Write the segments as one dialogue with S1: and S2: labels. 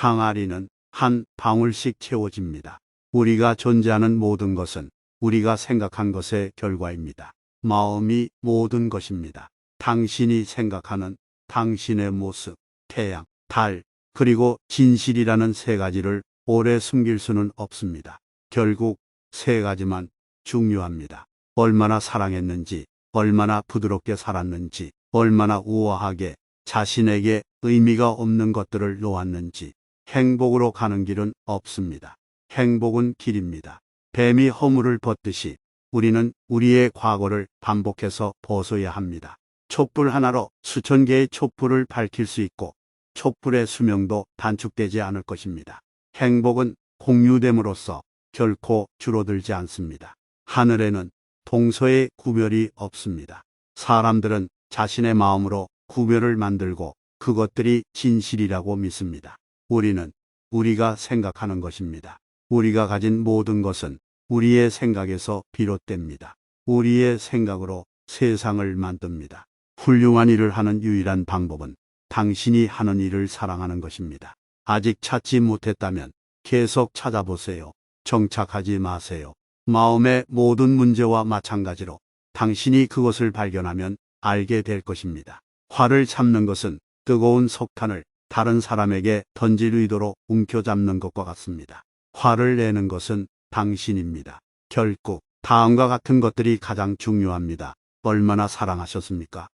S1: 항아리는 한 방울씩 채워집니다. 우리가 존재하는 모든 것은 우리가 생각한 것의 결과입니다. 마음이 모든 것입니다. 당신이 생각하는 당신의 모습, 태양, 달, 그리고 진실이라는 세 가지를 오래 숨길 수는 없습니다. 결국 세 가지만 중요합니다. 얼마나 사랑했는지, 얼마나 부드럽게 살았는지, 얼마나 우아하게 자신에게 의미가 없는 것들을 놓았는지. 행복으로 가는 길은 없습니다. 행복은 길입니다. 뱀이 허물을 벗듯이 우리는 우리의 과거를 반복해서 벗어야 합니다. 촛불 하나로 수천 개의 촛불을 밝힐 수 있고 촛불의 수명도 단축되지 않을 것입니다. 행복은 공유됨으로써 결코 줄어들지 않습니다. 하늘에는 동서의 구별이 없습니다. 사람들은 자신의 마음으로 구별을 만들고 그것들이 진실이라고 믿습니다. 우리는 우리가 생각하는 것입니다. 우리가 가진 모든 것은 우리의 생각에서 비롯됩니다. 우리의 생각으로 세상을 만듭니다. 훌륭한 일을 하는 유일한 방법은 당신이 하는 일을 사랑하는 것입니다. 아직 찾지 못했다면 계속 찾아보세요. 정착하지 마세요. 마음의 모든 문제와 마찬가지로 당신이 그것을 발견하면 알게 될 것입니다. 화를 참는 것은 뜨거운 석탄을 다른 사람에게 던질 의도로 움켜잡는 것과 같습니다. 화를 내는 것은 당신입니다. 결국 다음과 같은 것들이 가장 중요합니다. 얼마나 사랑하셨습니까?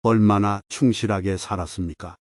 S1: 얼마나 충실하게 살았습니까?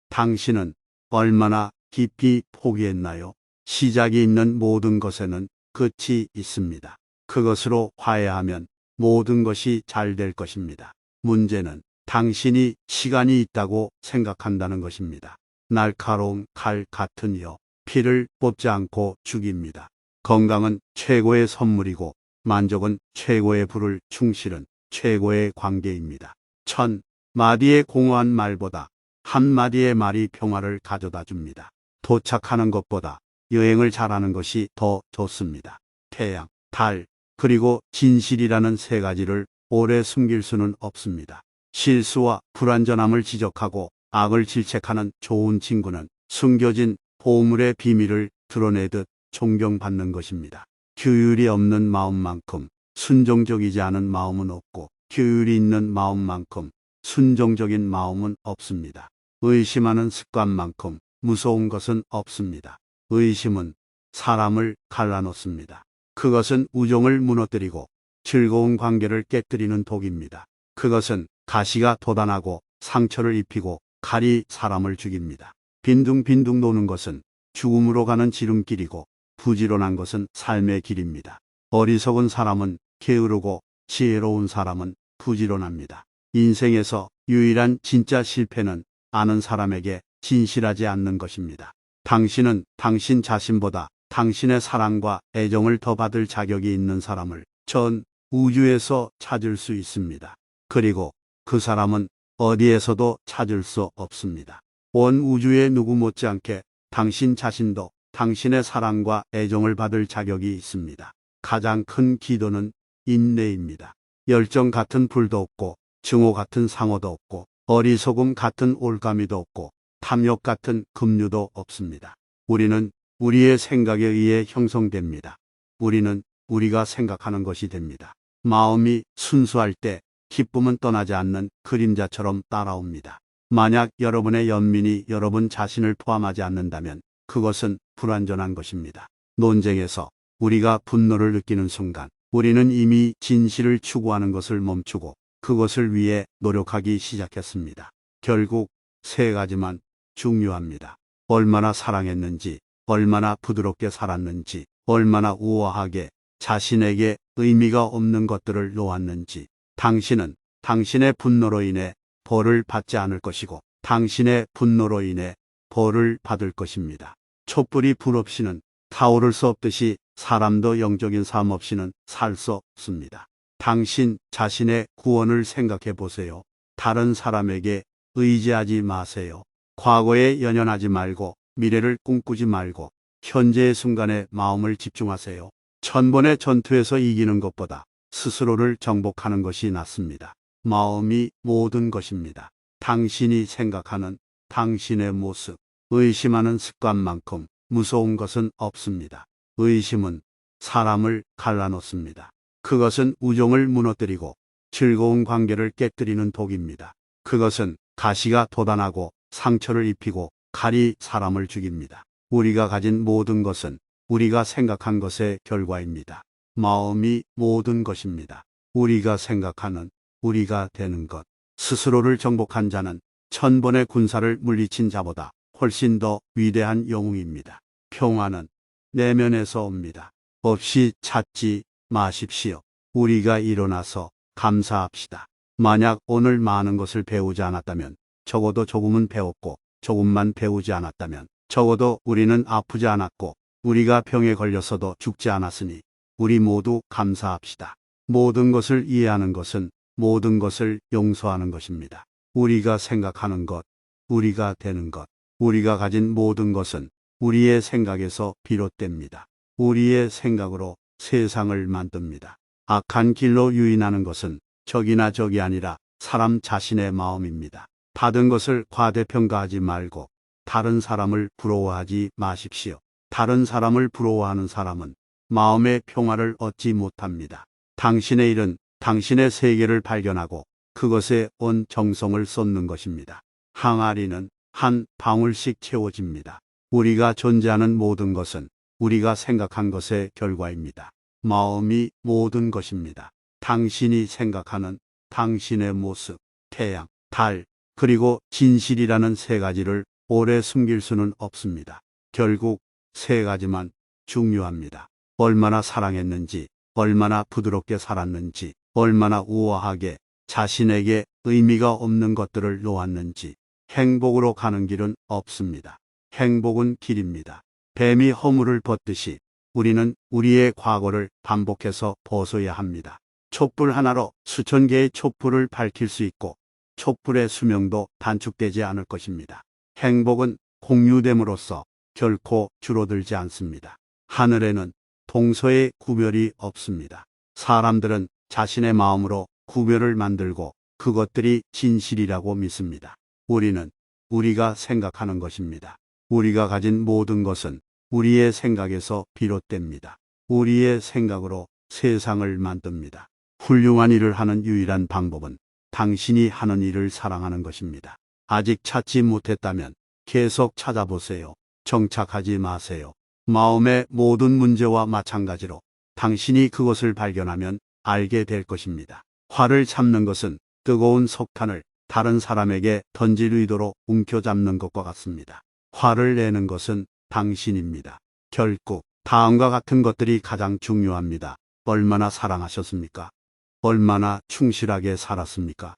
S1: 당신은 얼마나 깊이 포기했나요? 시작이 있는 모든 것에는 끝이 있습니다. 그것으로 화해하면 모든 것이 잘 될 것입니다. 문제는 당신이 시간이 있다고 생각한다는 것입니다. 날카로운 칼 같은 여, 피를 뽑지 않고 죽입니다. 건강은 최고의 선물이고 만족은 최고의 부를 충실은 최고의 관계입니다. 1000마디의 공허한 말보다 한마디의 말이 평화를 가져다 줍니다. 도착하는 것보다 여행을 잘하는 것이 더 좋습니다. 태양, 달, 그리고 진실이라는 세 가지를 오래 숨길 수는 없습니다. 실수와 불완전함을 지적하고 악을 질책하는 좋은 친구는 숨겨진 보물의 비밀을 드러내듯 존경받는 것입니다. 규율이 없는 마음만큼 순종적이지 않은 마음은 없고 규율이 있는 마음만큼 순종적인 마음은 없습니다. 의심하는 습관만큼 무서운 것은 없습니다. 의심은 사람을 갈라놓습니다. 그것은 우정을 무너뜨리고 즐거운 관계를 깨뜨리는 독입니다. 그것은 가시가 돋아나고 상처를 입히고 칼이 사람을 죽입니다. 빈둥빈둥 노는 것은 죽음으로 가는 지름길이고 부지런한 것은 삶의 길입니다. 어리석은 사람은 게으르고 지혜로운 사람은 부지런합니다. 인생에서 유일한 진짜 실패는 아는 사람에게 진실하지 않는 것입니다. 당신은 당신 자신보다 당신의 사랑과 애정을 더 받을 자격이 있는 사람을 전 우주에서 찾을 수 있습니다. 그리고 그 사람은 어디에서도 찾을 수 없습니다. 온 우주의 누구 못지않게 당신 자신도 당신의 사랑과 애정을 받을 자격이 있습니다. 가장 큰 기도는 인내입니다. 열정 같은 불도 없고 증오 같은 상어도 없고 어리석음 같은 올가미도 없고 탐욕 같은 급류도 없습니다. 우리는 우리의 생각에 의해 형성됩니다. 우리는 우리가 생각하는 것이 됩니다. 마음이 순수할 때 기쁨은 떠나지 않는 그림자처럼 따라옵니다. 만약 여러분의 연민이 여러분 자신을 포함하지 않는다면 그것은 불완전한 것입니다. 논쟁에서 우리가 분노를 느끼는 순간 우리는 이미 진실을 추구하는 것을 멈추고 그것을 위해 노력하기 시작했습니다. 결국 세 가지만 중요합니다. 얼마나 사랑했는지, 얼마나 부드럽게 살았는지, 얼마나 우아하게 자신에게 의미가 없는 것들을 놓았는지. 당신은 당신의 분노로 인해 벌을 받지 않을 것이고 당신의 분노로 인해 벌을 받을 것입니다. 촛불이 불 없이는 타오를 수 없듯이 사람도 영적인 삶 없이는 살 수 없습니다. 당신 자신의 구원을 생각해 보세요. 다른 사람에게 의지하지 마세요. 과거에 연연하지 말고 미래를 꿈꾸지 말고 현재의 순간에 마음을 집중하세요. 1000번의 전투에서 이기는 것보다 스스로를 정복하는 것이 낫습니다. 마음이 모든 것입니다. 당신이 생각하는 당신의 모습, 의심하는 습관만큼 무서운 것은 없습니다. 의심은 사람을 갈라놓습니다. 그것은 우정을 무너뜨리고 즐거운 관계를 깨뜨리는 독입니다. 그것은 가시가 돋아나고 상처를 입히고 칼이 사람을 죽입니다. 우리가 가진 모든 것은 우리가 생각한 것의 결과입니다. 마음이 모든 것입니다. 우리가 생각하는 우리가 되는 것. 스스로를 정복한 자는 1000번의 군사를 물리친 자보다 훨씬 더 위대한 영웅입니다. 평화는 내면에서 옵니다. 없이 찾지 마십시오. 우리가 일어나서 감사합시다. 만약 오늘 많은 것을 배우지 않았다면 적어도 조금은 배웠고, 조금만 배우지 않았다면 적어도 우리는 아프지 않았고, 우리가 병에 걸렸어도 죽지 않았으니 우리 모두 감사합시다. 모든 것을 이해하는 것은 모든 것을 용서하는 것입니다. 우리가 생각하는 것, 우리가 되는 것, 우리가 가진 모든 것은 우리의 생각에서 비롯됩니다. 우리의 생각으로 세상을 만듭니다. 악한 길로 유인하는 것은 적이나 적이 아니라 사람 자신의 마음입니다. 받은 것을 과대평가하지 말고 다른 사람을 부러워하지 마십시오. 다른 사람을 부러워하는 사람은 마음의 평화를 얻지 못합니다. 당신의 일은 당신의 세계를 발견하고 그것에 온 정성을 쏟는 것입니다. 항아리는 한 방울씩 채워집니다. 우리가 존재하는 모든 것은 우리가 생각한 것의 결과입니다. 마음이 모든 것입니다. 당신이 생각하는 당신의 모습, 태양, 달, 그리고 진실이라는 세 가지를 오래 숨길 수는 없습니다. 결국 세 가지만 중요합니다. 얼마나 사랑했는지, 얼마나 부드럽게 살았는지, 얼마나 우아하게 자신에게 의미가 없는 것들을 놓았는지. 행복으로 가는 길은 없습니다. 행복은 길입니다. 뱀이 허물을 벗듯이 우리는 우리의 과거를 반복해서 벗어야 합니다. 촛불 하나로 수천 개의 촛불을 밝힐 수 있고 촛불의 수명도 단축되지 않을 것입니다. 행복은 공유됨으로써 결코 줄어들지 않습니다. 하늘에는 동서의 구별이 없습니다. 사람들은 자신의 마음으로 구별을 만들고 그것들이 진실이라고 믿습니다. 우리는 우리가 생각하는 것입니다. 우리가 가진 모든 것은 우리의 생각에서 비롯됩니다. 우리의 생각으로 세상을 만듭니다. 훌륭한 일을 하는 유일한 방법은 당신이 하는 일을 사랑하는 것입니다. 아직 찾지 못했다면 계속 찾아보세요. 정착하지 마세요. 마음의 모든 문제와 마찬가지로 당신이 그것을 발견하면 알게 될 것입니다. 화를 참는 것은 뜨거운 석탄을 다른 사람에게 던질 의도로 움켜잡는 것과 같습니다. 화를 내는 것은 당신입니다. 결국 다음과 같은 것들이 가장 중요합니다. 얼마나 사랑하셨습니까? 얼마나 충실하게 살았습니까?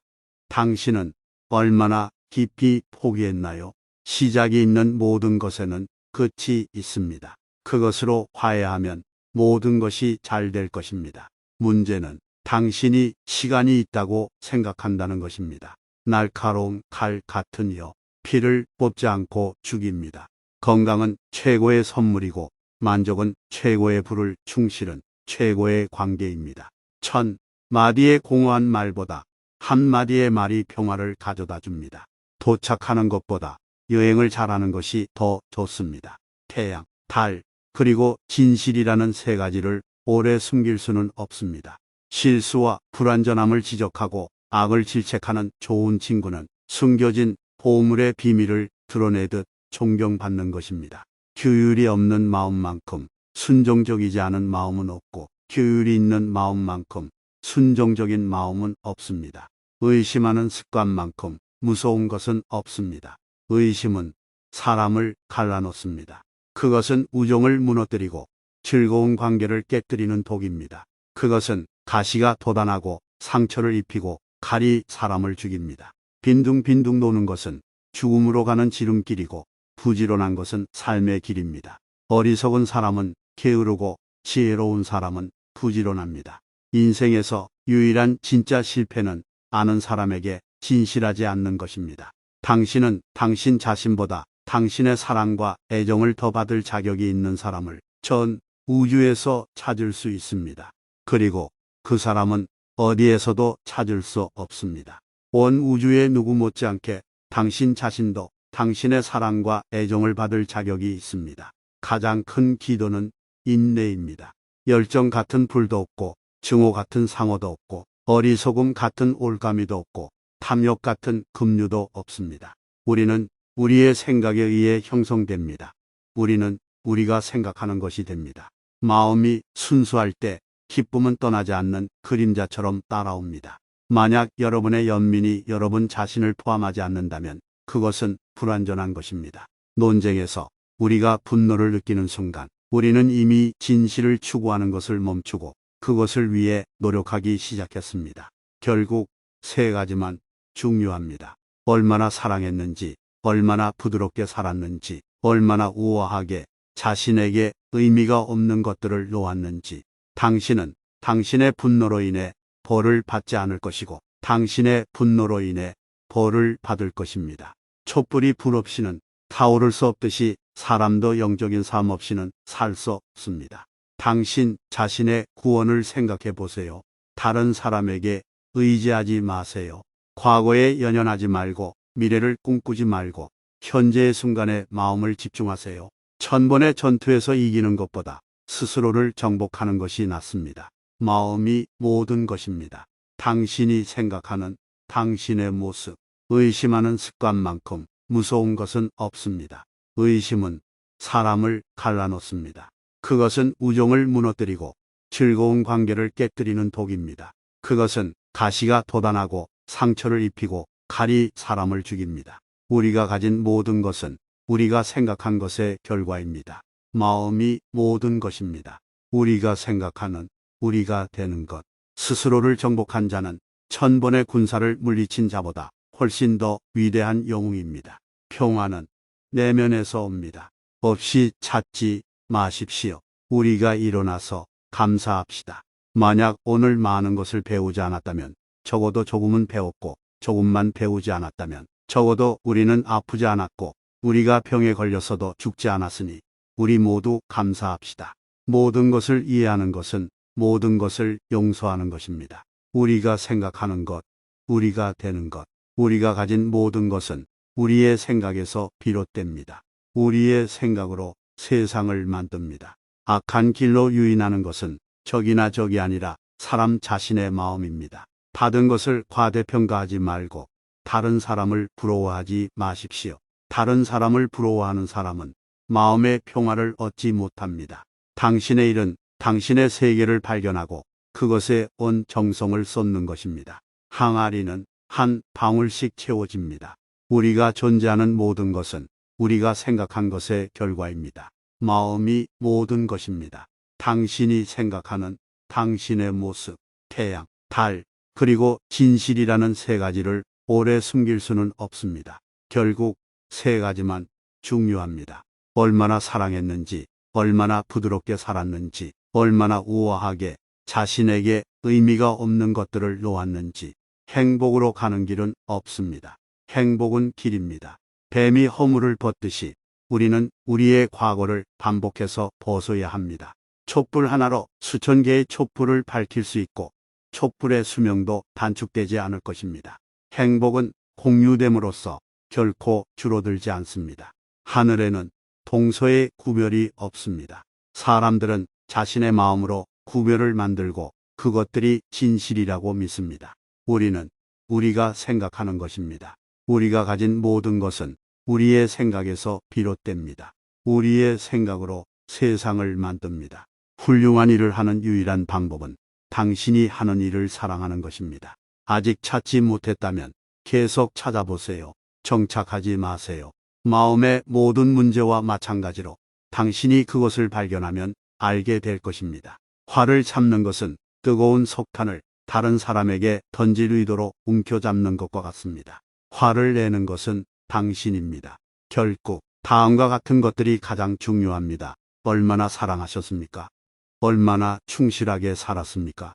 S1: 당신은 얼마나 깊이 포기했나요? 시작이 있는 모든 것에는 끝이 있습니다. 그것으로 화해하면 모든 것이 잘 될 것입니다. 문제는 당신이 시간이 있다고 생각한다는 것입니다. 날카로운 칼 같은 여, 피를 뽑지 않고 죽입니다. 건강은 최고의 선물이고 만족은 최고의 부를, 충실은 최고의 관계입니다. 1000마디의 공허한 말보다 한마디의 말이 평화를 가져다 줍니다. 도착하는 것보다 여행을 잘하는 것이 더 좋습니다. 태양, 달, 그리고 진실이라는 세 가지를 오래 숨길 수는 없습니다. 실수와 불완전함을 지적하고 악을 질책하는 좋은 친구는 숨겨진 보물의 비밀을 드러내듯 존경받는 것입니다. 규율이 없는 마음만큼 순종적이지 않은 마음은 없고 규율이 있는 마음만큼 순종적인 마음은 없습니다. 의심하는 습관만큼 무서운 것은 없습니다. 의심은 사람을 갈라놓습니다. 그것은 우정을 무너뜨리고 즐거운 관계를 깨뜨리는 독입니다. 그것은 가시가 돋아나고 상처를 입히고 칼이 사람을 죽입니다. 빈둥빈둥 노는 것은 죽음으로 가는 지름길이고 부지런한 것은 삶의 길입니다. 어리석은 사람은 게으르고 지혜로운 사람은 부지런합니다. 인생에서 유일한 진짜 실패는 아는 사람에게 진실하지 않는 것입니다. 당신은 당신 자신보다 당신의 사랑과 애정을 더 받을 자격이 있는 사람을 전 우주에서 찾을 수 있습니다. 그리고 그 사람은 어디에서도 찾을 수 없습니다. 온 우주의 누구 못지않게 당신 자신도 당신의 사랑과 애정을 받을 자격이 있습니다. 가장 큰 기도는 인내입니다. 열정 같은 불도 없고, 증오 같은 상어도 없고, 어리석음 같은 올가미도 없고, 탐욕 같은 급류도 없습니다. 우리는 우리의 생각에 의해 형성됩니다. 우리는 우리가 생각하는 것이 됩니다. 마음이 순수할 때 기쁨은 떠나지 않는 그림자처럼 따라옵니다. 만약 여러분의 연민이 여러분 자신을 포함하지 않는다면 그것은 불완전한 것입니다. 논쟁에서 우리가 분노를 느끼는 순간 우리는 이미 진실을 추구하는 것을 멈추고 그것을 위해 노력하기 시작했습니다. 결국 세 가지만 중요합니다. 얼마나 사랑했는지, 얼마나 부드럽게 살았는지, 얼마나 우아하게 자신에게 의미가 없는 것들을 놓았는지. 당신은 당신의 분노로 인해 벌을 받지 않을 것이고 당신의 분노로 인해 벌을 받을 것입니다. 촛불이 불 없이는 타오를 수 없듯이 사람도 영적인 삶 없이는 살 수 없습니다. 당신 자신의 구원을 생각해 보세요. 다른 사람에게 의지하지 마세요. 과거에 연연하지 말고 미래를 꿈꾸지 말고 현재의 순간에 마음을 집중하세요. 천번의 전투에서 이기는 것보다 스스로를 정복하는 것이 낫습니다. 마음이 모든 것입니다. 당신이 생각하는 당신의 모습, 의심하는 습관만큼 무서운 것은 없습니다. 의심은 사람을 갈라놓습니다. 그것은 우정을 무너뜨리고 즐거운 관계를 깨뜨리는 독입니다. 그것은 가시가 돋아나고 상처를 입히고 칼이 사람을 죽입니다. 우리가 가진 모든 것은 우리가 생각한 것의 결과입니다. 마음이 모든 것입니다. 우리가 생각하는 우리가 되는 것. 스스로를 정복한 자는 천번의 군사를 물리친 자보다 훨씬 더 위대한 영웅입니다. 평화는 내면에서 옵니다. 없이 찾지 마십시오. 우리가 일어나서 감사합시다. 만약 오늘 많은 것을 배우지 않았다면 적어도 조금은 배웠고 조금만 배우지 않았다면 적어도 우리는 아프지 않았고 우리가 병에 걸렸어도 죽지 않았으니 우리 모두 감사합시다. 모든 것을 이해하는 것은 모든 것을 용서하는 것입니다. 우리가 생각하는 것, 우리가 되는 것, 우리가 가진 모든 것은 우리의 생각에서 비롯됩니다. 우리의 생각으로 세상을 만듭니다. 악한 길로 유인하는 것은 적이나 적이 아니라 사람 자신의 마음입니다. 받은 것을 과대평가하지 말고 다른 사람을 부러워하지 마십시오. 다른 사람을 부러워하는 사람은 마음의 평화를 얻지 못합니다. 당신의 일은 당신의 세계를 발견하고 그것에 온 정성을 쏟는 것입니다. 항아리는 한 방울씩 채워집니다. 우리가 존재하는 모든 것은 우리가 생각한 것의 결과입니다. 마음이 모든 것입니다. 당신이 생각하는 당신의 모습, 태양, 달, 그리고 진실이라는 세 가지를 오래 숨길 수는 없습니다. 결국 세 가지만 중요합니다. 얼마나 사랑했는지, 얼마나 부드럽게 살았는지, 얼마나 우아하게 자신에게 의미가 없는 것들을 놓았는지. 행복으로 가는 길은 없습니다. 행복은 길입니다. 뱀이 허물을 벗듯이 우리는 우리의 과거를 반복해서 벗어야 합니다. 촛불 하나로 수천 개의 촛불을 밝힐 수 있고 촛불의 수명도 단축되지 않을 것입니다. 행복은 공유됨으로써 결코 줄어들지 않습니다. 하늘에는 동서의 구별이 없습니다. 사람들은 자신의 마음으로 구별을 만들고 그것들이 진실이라고 믿습니다. 우리는 우리가 생각하는 것입니다. 우리가 가진 모든 것은 우리의 생각에서 비롯됩니다. 우리의 생각으로 세상을 만듭니다. 훌륭한 일을 하는 유일한 방법은 당신이 하는 일을 사랑하는 것입니다. 아직 찾지 못했다면 계속 찾아보세요. 정착하지 마세요. 마음의 모든 문제와 마찬가지로 당신이 그것을 발견하면 알게 될 것입니다. 화를 참는 것은 뜨거운 석탄을 다른 사람에게 던질 의도로 움켜잡는 것과 같습니다. 화를 내는 것은 당신입니다. 결국 다음과 같은 것들이 가장 중요합니다. 얼마나 사랑하셨습니까? 얼마나 충실하게 살았습니까?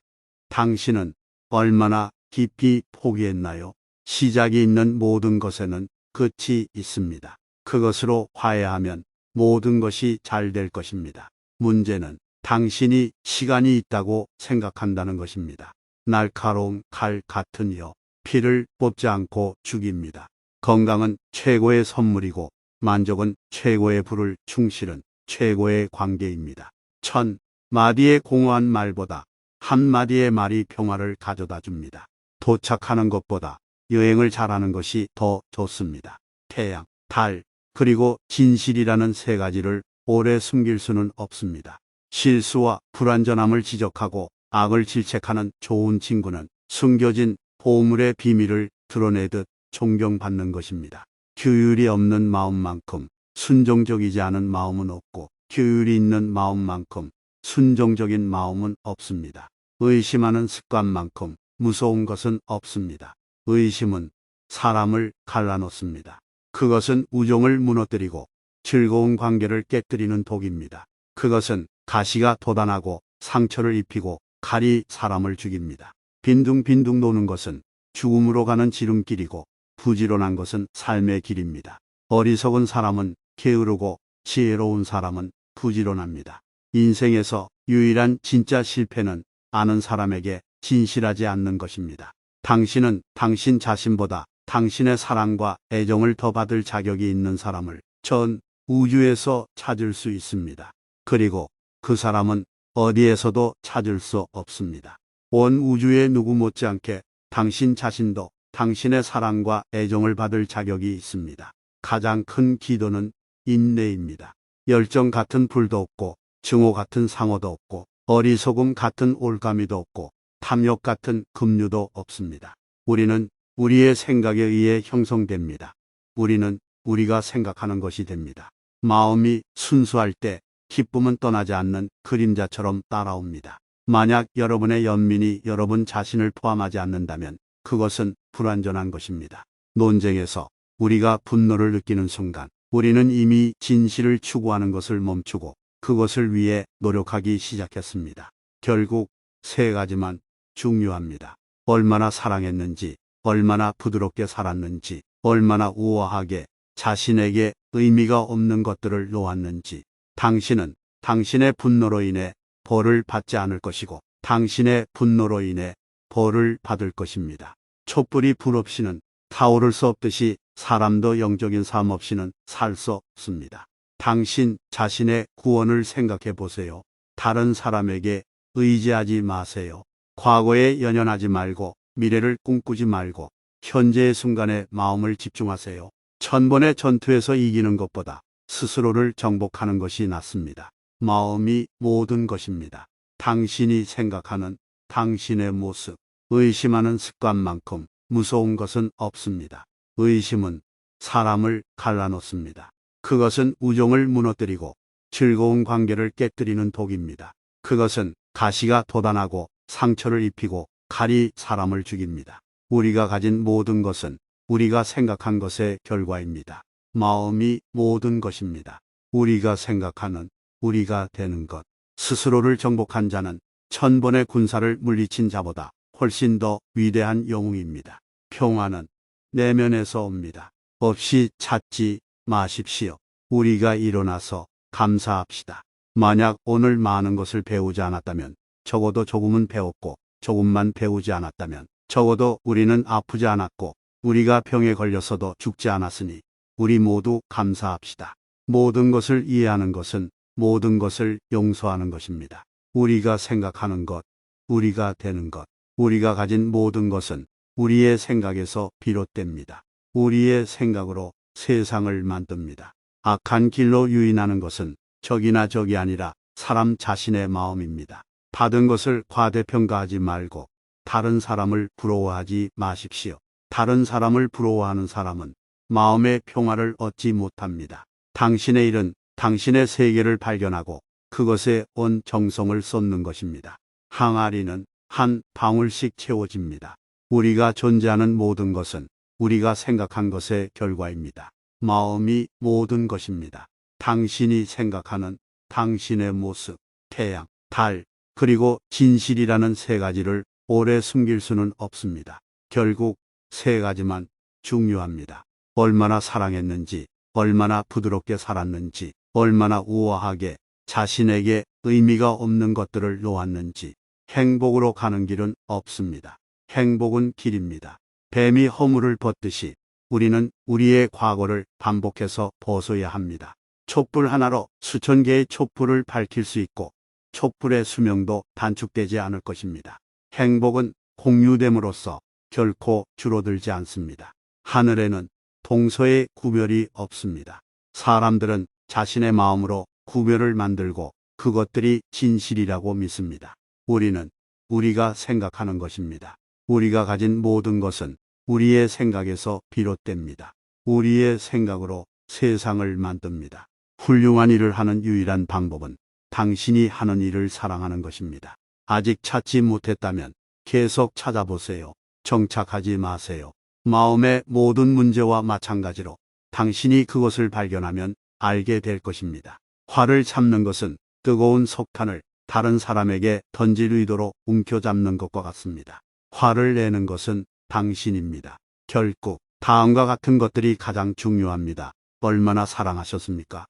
S1: 당신은 얼마나 깊이 포기했나요? 시작이 있는 모든 것에는 끝이 있습니다. 그것으로 화해하면 모든 것이 잘 될 것입니다. 문제는 당신이 시간이 있다고 생각한다는 것입니다. 날카로운 칼 같은 여, 피를 뽑지 않고 죽입니다. 건강은 최고의 선물이고 만족은 최고의 부를 충실은 최고의 관계입니다. 1000마디의 공허한 말보다 한마디의 말이 평화를 가져다 줍니다. 도착하는 것보다 여행을 잘하는 것이 더 좋습니다. 태양, 달, 그리고 진실이라는 세 가지를 오래 숨길 수는 없습니다. 실수와 불완전함을 지적하고 악을 질책하는 좋은 친구는 숨겨진 보물의 비밀을 드러내듯 존경받는 것입니다. 규율이 없는 마음만큼 순종적이지 않은 마음은 없고 규율이 있는 마음만큼 순종적인 마음은 없습니다. 의심하는 습관만큼 무서운 것은 없습니다. 의심은 사람을 갈라놓습니다. 그것은 우정을 무너뜨리고 즐거운 관계를 깨뜨리는 독입니다. 그것은 가시가 돋아나고 상처를 입히고 칼이 사람을 죽입니다. 빈둥빈둥 노는 것은 죽음으로 가는 지름길이고 부지런한 것은 삶의 길입니다. 어리석은 사람은 게으르고 지혜로운 사람은 부지런합니다. 인생에서 유일한 진짜 실패는 아는 사람에게 진실하지 않는 것입니다. 당신은 당신 자신보다 당신의 사랑과 애정을 더 받을 자격이 있는 사람을 전 우주에서 찾을 수 있습니다. 그리고 그 사람은 어디에서도 찾을 수 없습니다. 온 우주의 누구 못지않게 당신 자신도 당신의 사랑과 애정을 받을 자격이 있습니다. 가장 큰 기도는 인내입니다. 열정 같은 불도 없고 증오 같은 상어도 없고 어리석음 같은 올가미도 없고 탐욕 같은 급류도 없습니다. 우리는 우리의 생각에 의해 형성됩니다. 우리는 우리가 생각하는 것이 됩니다. 마음이 순수할 때 기쁨은 떠나지 않는 그림자처럼 따라옵니다. 만약 여러분의 연민이 여러분 자신을 포함하지 않는다면 그것은 불완전한 것입니다. 논쟁에서 우리가 분노를 느끼는 순간 우리는 이미 진실을 추구하는 것을 멈추고 그것을 위해 노력하기 시작했습니다. 결국 세 가지만 중요합니다. 얼마나 사랑했는지, 얼마나 부드럽게 살았는지, 얼마나 우아하게 자신에게 의미가 없는 것들을 놓았는지. 당신은 당신의 분노로 인해 벌을 받지 않을 것이고 당신의 분노로 인해 벌을 받을 것입니다. 촛불이 불 없이는 타오를 수 없듯이 사람도 영적인 삶 없이는 살 수 없습니다. 당신 자신의 구원을 생각해 보세요. 다른 사람에게 의지하지 마세요. 과거에 연연하지 말고 미래를 꿈꾸지 말고 현재의 순간에 마음을 집중하세요. 1000번의 전투에서 이기는 것보다 스스로를 정복하는 것이 낫습니다. 마음이 모든 것입니다. 당신이 생각하는 당신의 모습, 의심하는 습관만큼 무서운 것은 없습니다. 의심은 사람을 갈라놓습니다. 그것은 우정을 무너뜨리고 즐거운 관계를 깨뜨리는 독입니다. 그것은 가시가 돋아나고 상처를 입히고 칼이 사람을 죽입니다. 우리가 가진 모든 것은 우리가 생각한 것의 결과입니다. 마음이 모든 것입니다. 우리가 생각하는 우리가 되는 것. 스스로를 정복한 자는 1000번의 군사를 물리친 자보다 훨씬 더 위대한 영웅입니다. 평화는 내면에서 옵니다. 없이 찾지 마십시오. 우리가 일어나서 감사합시다. 만약 오늘 많은 것을 배우지 않았다면 적어도 조금은 배웠고 조금만 배우지 않았다면 적어도 우리는 아프지 않았고 우리가 병에 걸렸어도 죽지 않았으니 우리 모두 감사합시다. 모든 것을 이해하는 것은 모든 것을 용서하는 것입니다. 우리가 생각하는 것, 우리가 되는 것, 우리가 가진 모든 것은 우리의 생각에서 비롯됩니다. 우리의 생각으로 세상을 만듭니다. 악한 길로 유인하는 것은 적이나 적이 아니라 사람 자신의 마음입니다. 받은 것을 과대평가하지 말고 다른 사람을 부러워하지 마십시오. 다른 사람을 부러워하는 사람은 마음의 평화를 얻지 못합니다. 당신의 일은 당신의 세계를 발견하고 그것에 온 정성을 쏟는 것입니다. 항아리는 한 방울씩 채워집니다. 우리가 존재하는 모든 것은 우리가 생각한 것의 결과입니다. 마음이 모든 것입니다. 당신이 생각하는 당신의 모습, 태양, 달, 그리고 진실이라는 세 가지를 오래 숨길 수는 없습니다. 결국 세 가지만 중요합니다. 얼마나 사랑했는지, 얼마나 부드럽게 살았는지, 얼마나 우아하게 자신에게 의미가 없는 것들을 놓았는지. 행복으로 가는 길은 없습니다. 행복은 길입니다. 뱀이 허물을 벗듯이 우리는 우리의 과거를 반복해서 벗어야 합니다. 촛불 하나로 수천 개의 촛불을 밝힐 수 있고 촛불의 수명도 단축되지 않을 것입니다. 행복은 공유됨으로써 결코 줄어들지 않습니다. 하늘에는 동서의 구별이 없습니다. 사람들은 자신의 마음으로 구별을 만들고 그것들이 진실이라고 믿습니다. 우리는 우리가 생각하는 것입니다. 우리가 가진 모든 것은 우리의 생각에서 비롯됩니다. 우리의 생각으로 세상을 만듭니다. 훌륭한 일을 하는 유일한 방법은 당신이 하는 일을 사랑하는 것입니다. 아직 찾지 못했다면 계속 찾아보세요. 정착하지 마세요. 마음의 모든 문제와 마찬가지로 당신이 그것을 발견하면 알게 될 것입니다. 화를 참는 것은 뜨거운 석탄을 다른 사람에게 던질 의도로 움켜잡는 것과 같습니다. 화를 내는 것은 당신입니다. 결국 다음과 같은 것들이 가장 중요합니다. 얼마나 사랑하셨습니까?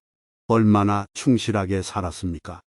S1: 얼마나 충실하게 살았습니까?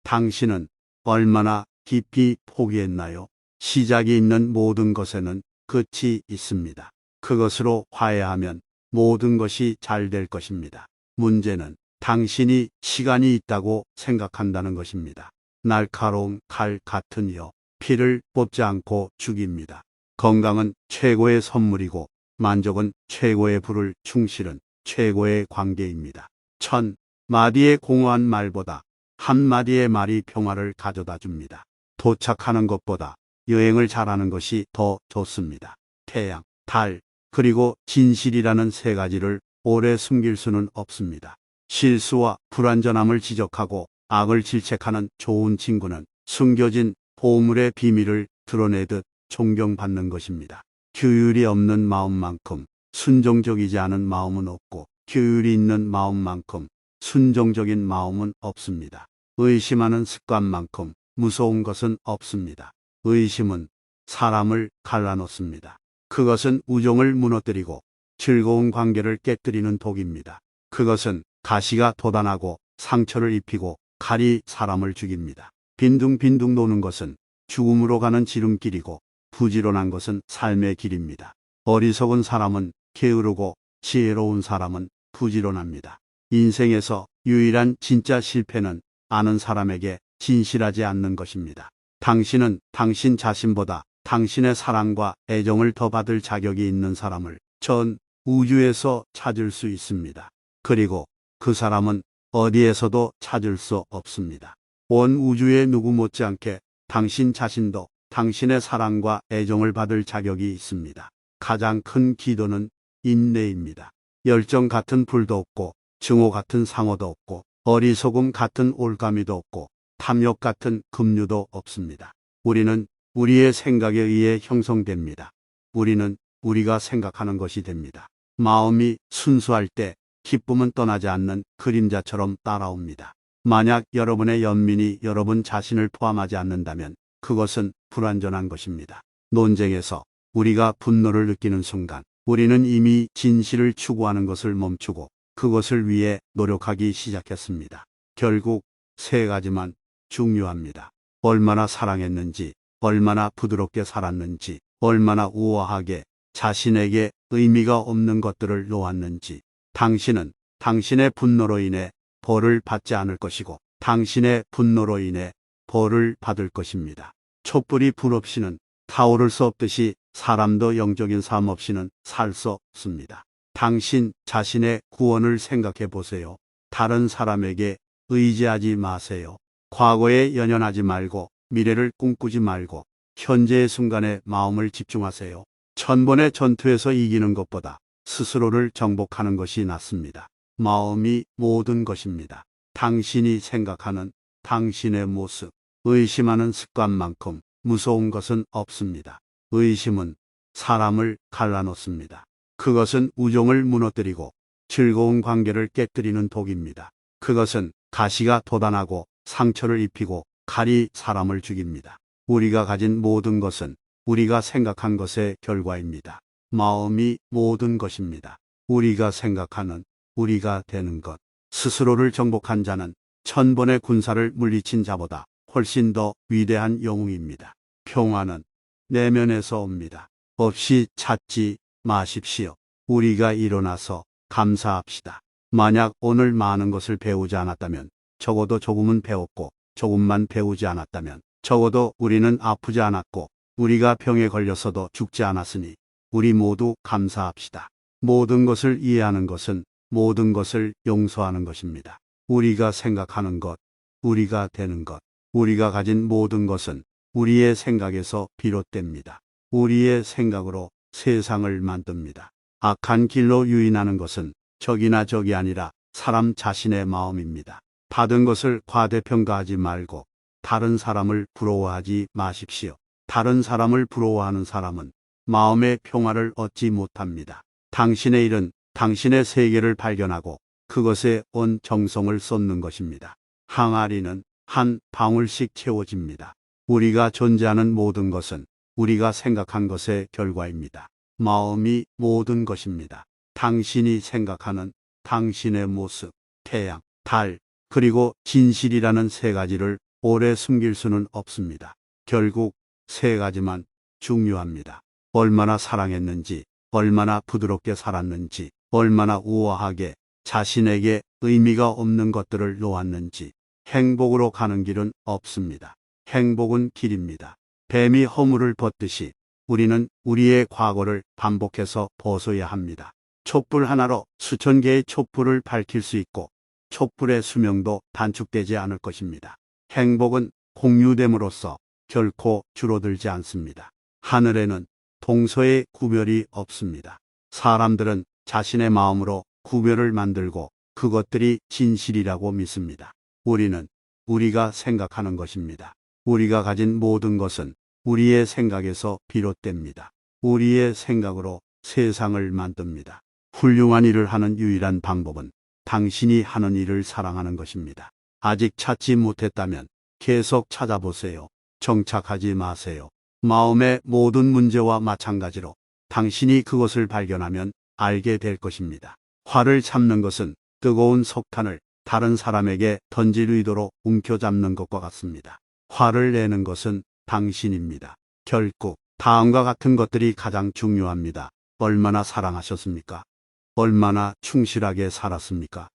S1: 당신은 얼마나 깊이 포기했나요? 시작이 있는 모든 것에는 끝이 있습니다. 그것으로 화해하면 모든 것이 잘 될 것입니다. 문제는 당신이 시간이 있다고 생각한다는 것입니다. 날카로운 칼 같은 여, 피를 뽑지 않고 죽입니다. 건강은 최고의 선물이고 만족은 최고의 불을, 충실은 최고의 관계입니다. 1000마디의 공허한 말보다 한마디의 말이 평화를 가져다 줍니다. 도착하는 것보다 여행을 잘하는 것이 더 좋습니다. 태양, 달, 그리고 진실이라는 세 가지를 오래 숨길 수는 없습니다. 실수와 불완전함을 지적하고 악을 질책하는 좋은 친구는 숨겨진 보물의 비밀을 드러내듯 존경받는 것입니다. 규율이 없는 마음만큼 순종적이지 않은 마음은 없고 규율이 있는 마음만큼 순종적인 마음은 없습니다. 의심하는 습관만큼 무서운 것은 없습니다. 의심은 사람을 갈라놓습니다. 그것은 우정을 무너뜨리고 즐거운 관계를 깨뜨리는 독입니다. 그것은 가시가 돋아나고 상처를 입히고 칼이 사람을 죽입니다. 빈둥빈둥 노는 것은 죽음으로 가는 지름길이고 부지런한 것은 삶의 길입니다. 어리석은 사람은 게으르고 지혜로운 사람은 부지런합니다. 인생에서 유일한 진짜 실패는 아는 사람에게 진실하지 않는 것입니다. 당신은 당신 자신보다 당신의 사랑과 애정을 더 받을 자격이 있는 사람을 전 우주에서 찾을 수 있습니다. 그리고 그 사람은 어디에서도 찾을 수 없습니다. 온 우주의 누구 못지않게 당신 자신도 당신의 사랑과 애정을 받을 자격이 있습니다. 가장 큰 기도는 인내입니다. 열정 같은 불도 없고 증오 같은 상어도 없고 어리석음 같은 올가미도 없고 탐욕 같은 급류도 없습니다. 우리는 우리의 생각에 의해 형성됩니다. 우리는 우리가 생각하는 것이 됩니다. 마음이 순수할 때 기쁨은 떠나지 않는 그림자처럼 따라옵니다. 만약 여러분의 연민이 여러분 자신을 포함하지 않는다면 그것은 불완전한 것입니다. 논쟁에서 우리가 분노를 느끼는 순간 우리는 이미 진실을 추구하는 것을 멈추고 그것을 위해 노력하기 시작했습니다. 결국 세 가지만 중요합니다. 얼마나 사랑했는지, 얼마나 부드럽게 살았는지, 얼마나 우아하게 자신에게 의미가 없는 것들을 놓았는지. 당신은 당신의 분노로 인해 벌을 받지 않을 것이고 당신의 분노로 인해 벌을 받을 것입니다. 촛불이 불 없이는 타오를 수 없듯이 사람도 영적인 삶 없이는 살 수 없습니다. 당신 자신의 구원을 생각해 보세요. 다른 사람에게 의지하지 마세요. 과거에 연연하지 말고 미래를 꿈꾸지 말고 현재의 순간에 마음을 집중하세요. 1000번의 전투에서 이기는 것보다 스스로를 정복하는 것이 낫습니다. 마음이 모든 것입니다. 당신이 생각하는 당신의 모습, 의심하는 습관만큼 무서운 것은 없습니다. 의심은 사람을 갈라놓습니다. 그것은 우정을 무너뜨리고 즐거운 관계를 깨뜨리는 독입니다. 그것은 가시가 돋아나고 상처를 입히고 칼이 사람을 죽입니다. 우리가 가진 모든 것은 우리가 생각한 것의 결과입니다. 마음이 모든 것입니다. 우리가 생각하는 우리가 되는 것. 스스로를 정복한 자는 1000번의 군사를 물리친 자보다 훨씬 더 위대한 영웅입니다. 평화는 내면에서 옵니다. 없이 찾지 마십시오. 우리가 일어나서 감사합시다. 만약 오늘 많은 것을 배우지 않았다면, 적어도 조금은 배웠고, 조금만 배우지 않았다면, 적어도 우리는 아프지 않았고, 우리가 병에 걸렸어도 죽지 않았으니, 우리 모두 감사합시다. 모든 것을 이해하는 것은 모든 것을 용서하는 것입니다. 우리가 생각하는 것, 우리가 되는 것, 우리가 가진 모든 것은 우리의 생각에서 비롯됩니다. 우리의 생각으로 세상을 만듭니다. 악한 길로 유인하는 것은 적이나 적이 아니라 사람 자신의 마음입니다. 받은 것을 과대평가하지 말고 다른 사람을 부러워하지 마십시오. 다른 사람을 부러워하는 사람은 마음의 평화를 얻지 못합니다. 당신의 일은 당신의 세계를 발견하고 그것에 온 정성을 쏟는 것입니다. 항아리는 한 방울씩 채워집니다. 우리가 존재하는 모든 것은 우리가 생각한 것의 결과입니다. 마음이 모든 것입니다. 당신이 생각하는 당신의 모습, 태양, 달, 그리고 진실이라는 세 가지를 오래 숨길 수는 없습니다. 결국 세 가지만 중요합니다. 얼마나 사랑했는지, 얼마나 부드럽게 살았는지, 얼마나 우아하게 자신에게 의미가 없는 것들을 놓았는지. 행복으로 가는 길은 없습니다. 행복은 길입니다. 뱀이 허물을 벗듯이 우리는 우리의 과거를 반복해서 벗어야 합니다. 촛불 하나로 수천 개의 촛불을 밝힐 수 있고 촛불의 수명도 단축되지 않을 것입니다. 행복은 공유됨으로써 결코 줄어들지 않습니다. 하늘에는 동서의 구별이 없습니다. 사람들은 자신의 마음으로 구별을 만들고 그것들이 진실이라고 믿습니다. 우리는 우리가 생각하는 것입니다. 우리가 가진 모든 것은 우리의 생각에서 비롯됩니다. 우리의 생각으로 세상을 만듭니다. 훌륭한 일을 하는 유일한 방법은 당신이 하는 일을 사랑하는 것입니다. 아직 찾지 못했다면 계속 찾아보세요. 정착하지 마세요. 마음의 모든 문제와 마찬가지로 당신이 그것을 발견하면 알게 될 것입니다. 화를 참는 것은 뜨거운 석탄을 다른 사람에게 던질 의도로 움켜잡는 것과 같습니다. 화를 내는 것은 당신입니다. 결국 다음과 같은 것들이 가장 중요합니다. 얼마나 사랑하셨습니까? 얼마나 충실하게 살았습니까?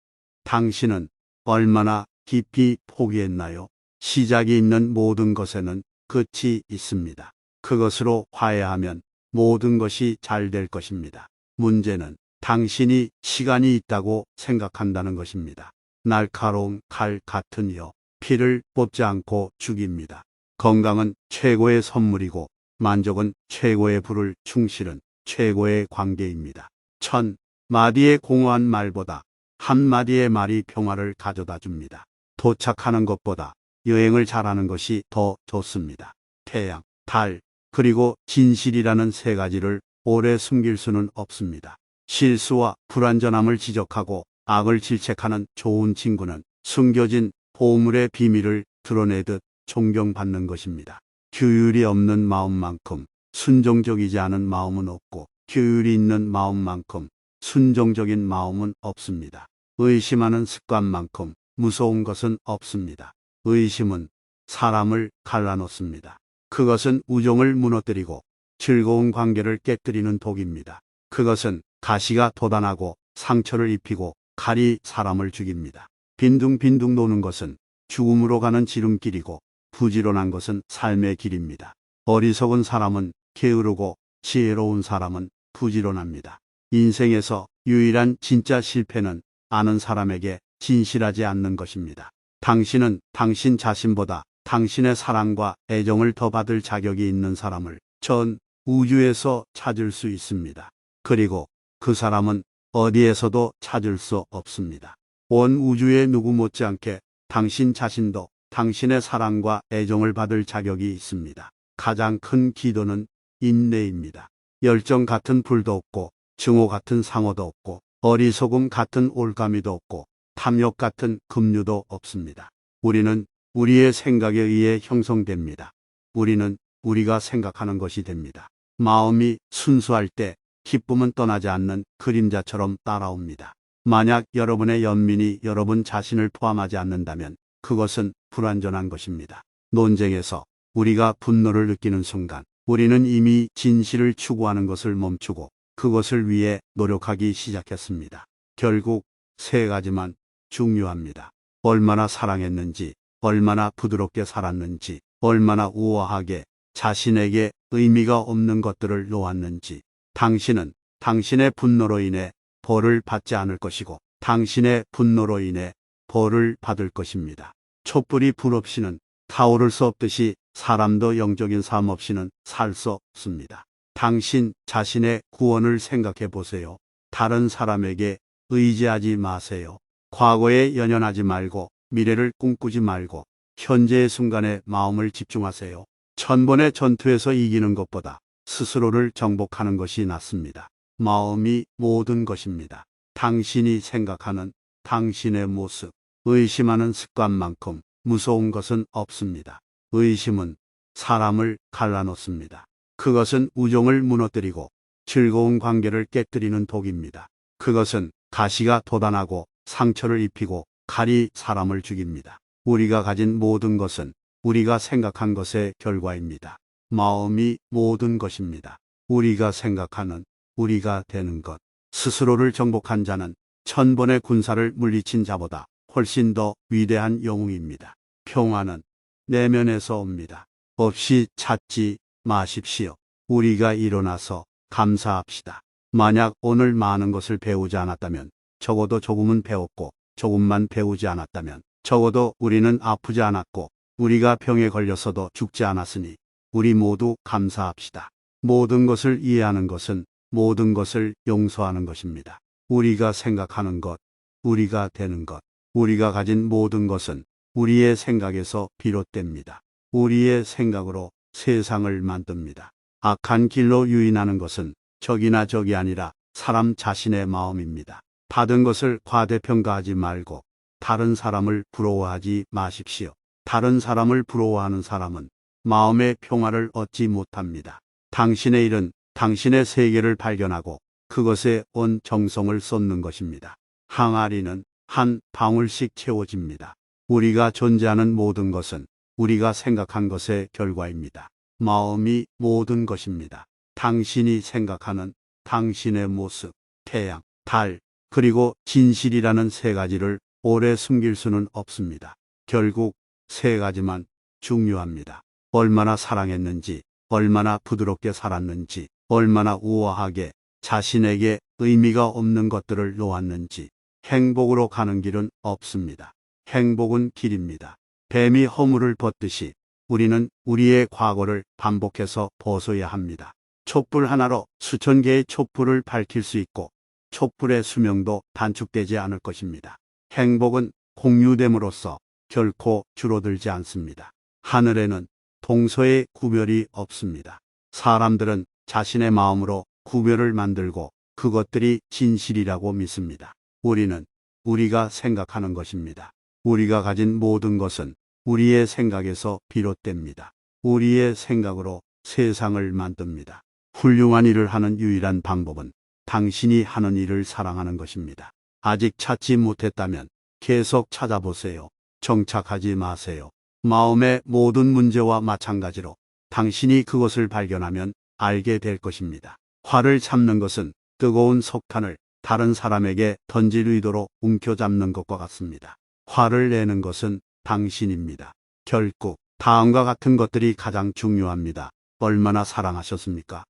S1: 당신은 얼마나 깊이 포기했나요? 시작이 있는 모든 것에는 끝이 있습니다. 그것으로 화해하면 모든 것이 잘 될 것입니다. 문제는 당신이 시간이 있다고 생각한다는 것입니다. 날카로운 칼 같은 여, 피를 뽑지 않고 죽입니다. 건강은 최고의 선물이고 만족은 최고의 부를 충실은 최고의 관계입니다. 1000마디의 공허한 말보다 한마디의 말이 평화를 가져다 줍니다. 도착하는 것보다 여행을 잘하는 것이 더 좋습니다. 태양, 달, 그리고 진실이라는 세 가지를 오래 숨길 수는 없습니다. 실수와 불완전함을 지적하고 악을 질책하는 좋은 친구는 숨겨진 보물의 비밀을 드러내듯 존경받는 것입니다. 규율이 없는 마음만큼 순종적이지 않은 마음은 없고 규율이 있는 마음만큼 순종적인 마음은 없습니다. 의심하는 습관만큼 무서운 것은 없습니다. 의심은 사람을 갈라놓습니다. 그것은 우정을 무너뜨리고 즐거운 관계를 깨뜨리는 독입니다. 그것은 가시가 돋아나고 상처를 입히고 칼이 사람을 죽입니다. 빈둥빈둥 노는 것은 죽음으로 가는 지름길이고 부지런한 것은 삶의 길입니다. 어리석은 사람은 게으르고 지혜로운 사람은 부지런합니다. 인생에서 유일한 진짜 실패는 아는 사람에게 진실하지 않는 것입니다. 당신은 당신 자신보다 당신의 사랑과 애정을 더 받을 자격이 있는 사람을 전 우주에서 찾을 수 있습니다. 그리고 그 사람은 어디에서도 찾을 수 없습니다. 온 우주의 누구 못지않게 당신 자신도 당신의 사랑과 애정을 받을 자격이 있습니다. 가장 큰 기도는 인내입니다. 열정 같은 불도 없고 증오 같은 상어도 없고 어리석음 같은 올가미도 없고 탐욕 같은 급류도 없습니다. 우리는 우리의 생각에 의해 형성됩니다. 우리는 우리가 생각하는 것이 됩니다. 마음이 순수할 때 기쁨은 떠나지 않는 그림자처럼 따라옵니다. 만약 여러분의 연민이 여러분 자신을 포함하지 않는다면 그것은 불완전한 것입니다. 논쟁에서 우리가 분노를 느끼는 순간 우리는 이미 진실을 추구하는 것을 멈추고 그것을 위해 노력하기 시작했습니다. 결국 세 가지만 중요합니다. 얼마나 사랑했는지, 얼마나 부드럽게 살았는지, 얼마나 우아하게 자신에게 의미가 없는 것들을 놓았는지. 당신은 당신의 분노로 인해 벌을 받지 않을 것이고 당신의 분노로 인해 벌을 받을 것입니다. 촛불이 불 없이는 타오를 수 없듯이 사람도 영적인 삶 없이는 살 수 없습니다. 당신 자신의 구원을 생각해 보세요. 다른 사람에게 의지하지 마세요. 과거에 연연하지 말고 미래를 꿈꾸지 말고 현재의 순간에 마음을 집중하세요. 천번의 전투에서 이기는 것보다 스스로를 정복하는 것이 낫습니다. 마음이 모든 것입니다. 당신이 생각하는 당신의 모습, 의심하는 습관만큼 무서운 것은 없습니다. 의심은 사람을 갈라놓습니다. 그것은 우정을 무너뜨리고 즐거운 관계를 깨뜨리는 독입니다. 그것은 가시가 돋아나고 상처를 입히고 칼이 사람을 죽입니다. 우리가 가진 모든 것은 우리가 생각한 것의 결과입니다. 마음이 모든 것입니다. 우리가 생각하는 우리가 되는 것. 스스로를 정복한 자는 천번의 군사를 물리친 자보다 훨씬 더 위대한 영웅입니다. 평화는 내면에서 옵니다. 없이 찾지 마십시오. 우리가 일어나서 감사합시다. 만약 오늘 많은 것을 배우지 않았다면 적어도 조금은 배웠고 조금만 배우지 않았다면 적어도 우리는 아프지 않았고 우리가 병에 걸렸어도 죽지 않았으니 우리 모두 감사합시다. 모든 것을 이해하는 것은 모든 것을 용서하는 것입니다. 우리가 생각하는 것, 우리가 되는 것, 우리가 가진 모든 것은 우리의 생각에서 비롯됩니다. 우리의 생각으로 세상을 만듭니다. 악한 길로 유인하는 것은 적이나 적이 아니라 사람 자신의 마음입니다. 받은 것을 과대평가하지 말고 다른 사람을 부러워하지 마십시오. 다른 사람을 부러워하는 사람은 마음의 평화를 얻지 못합니다. 당신의 일은 당신의 세계를 발견하고 그것에 온 정성을 쏟는 것입니다. 항아리는 한 방울씩 채워집니다. 우리가 존재하는 모든 것은 우리가 생각한 것의 결과입니다. 마음이 모든 것입니다. 당신이 생각하는 당신의 모습, 태양, 달, 그리고 진실이라는 세 가지를 오래 숨길 수는 없습니다. 결국 세 가지만 중요합니다. 얼마나 사랑했는지, 얼마나 부드럽게 살았는지, 얼마나 우아하게 자신에게 의미가 없는 것들을 놓았는지. 행복으로 가는 길은 없습니다. 행복은 길입니다. 뱀이 허물을 벗듯이 우리는 우리의 과거를 반복해서 벗어야 합니다. 촛불 하나로 수천 개의 촛불을 밝힐 수 있고 촛불의 수명도 단축되지 않을 것입니다. 행복은 공유됨으로써 결코 줄어들지 않습니다. 하늘에는 동서의 구별이 없습니다. 사람들은 자신의 마음으로 구별을 만들고 그것들이 진실이라고 믿습니다. 우리는 우리가 생각하는 것입니다. 우리가 가진 모든 것은 우리의 생각에서 비롯됩니다. 우리의 생각으로 세상을 만듭니다. 훌륭한 일을 하는 유일한 방법은 당신이 하는 일을 사랑하는 것입니다. 아직 찾지 못했다면 계속 찾아보세요. 정착하지 마세요. 마음의 모든 문제와 마찬가지로 당신이 그것을 발견하면 알게 될 것입니다. 화를 참는 것은 뜨거운 석탄을 다른 사람에게 던질 의도로 움켜잡는 것과 같습니다. 화를 내는 것은 당신입니다. 결국 다음과 같은 것들이 가장 중요합니다. 얼마나 사랑하셨습니까?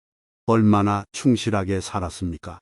S1: 얼마나 충실하게 살았습니까?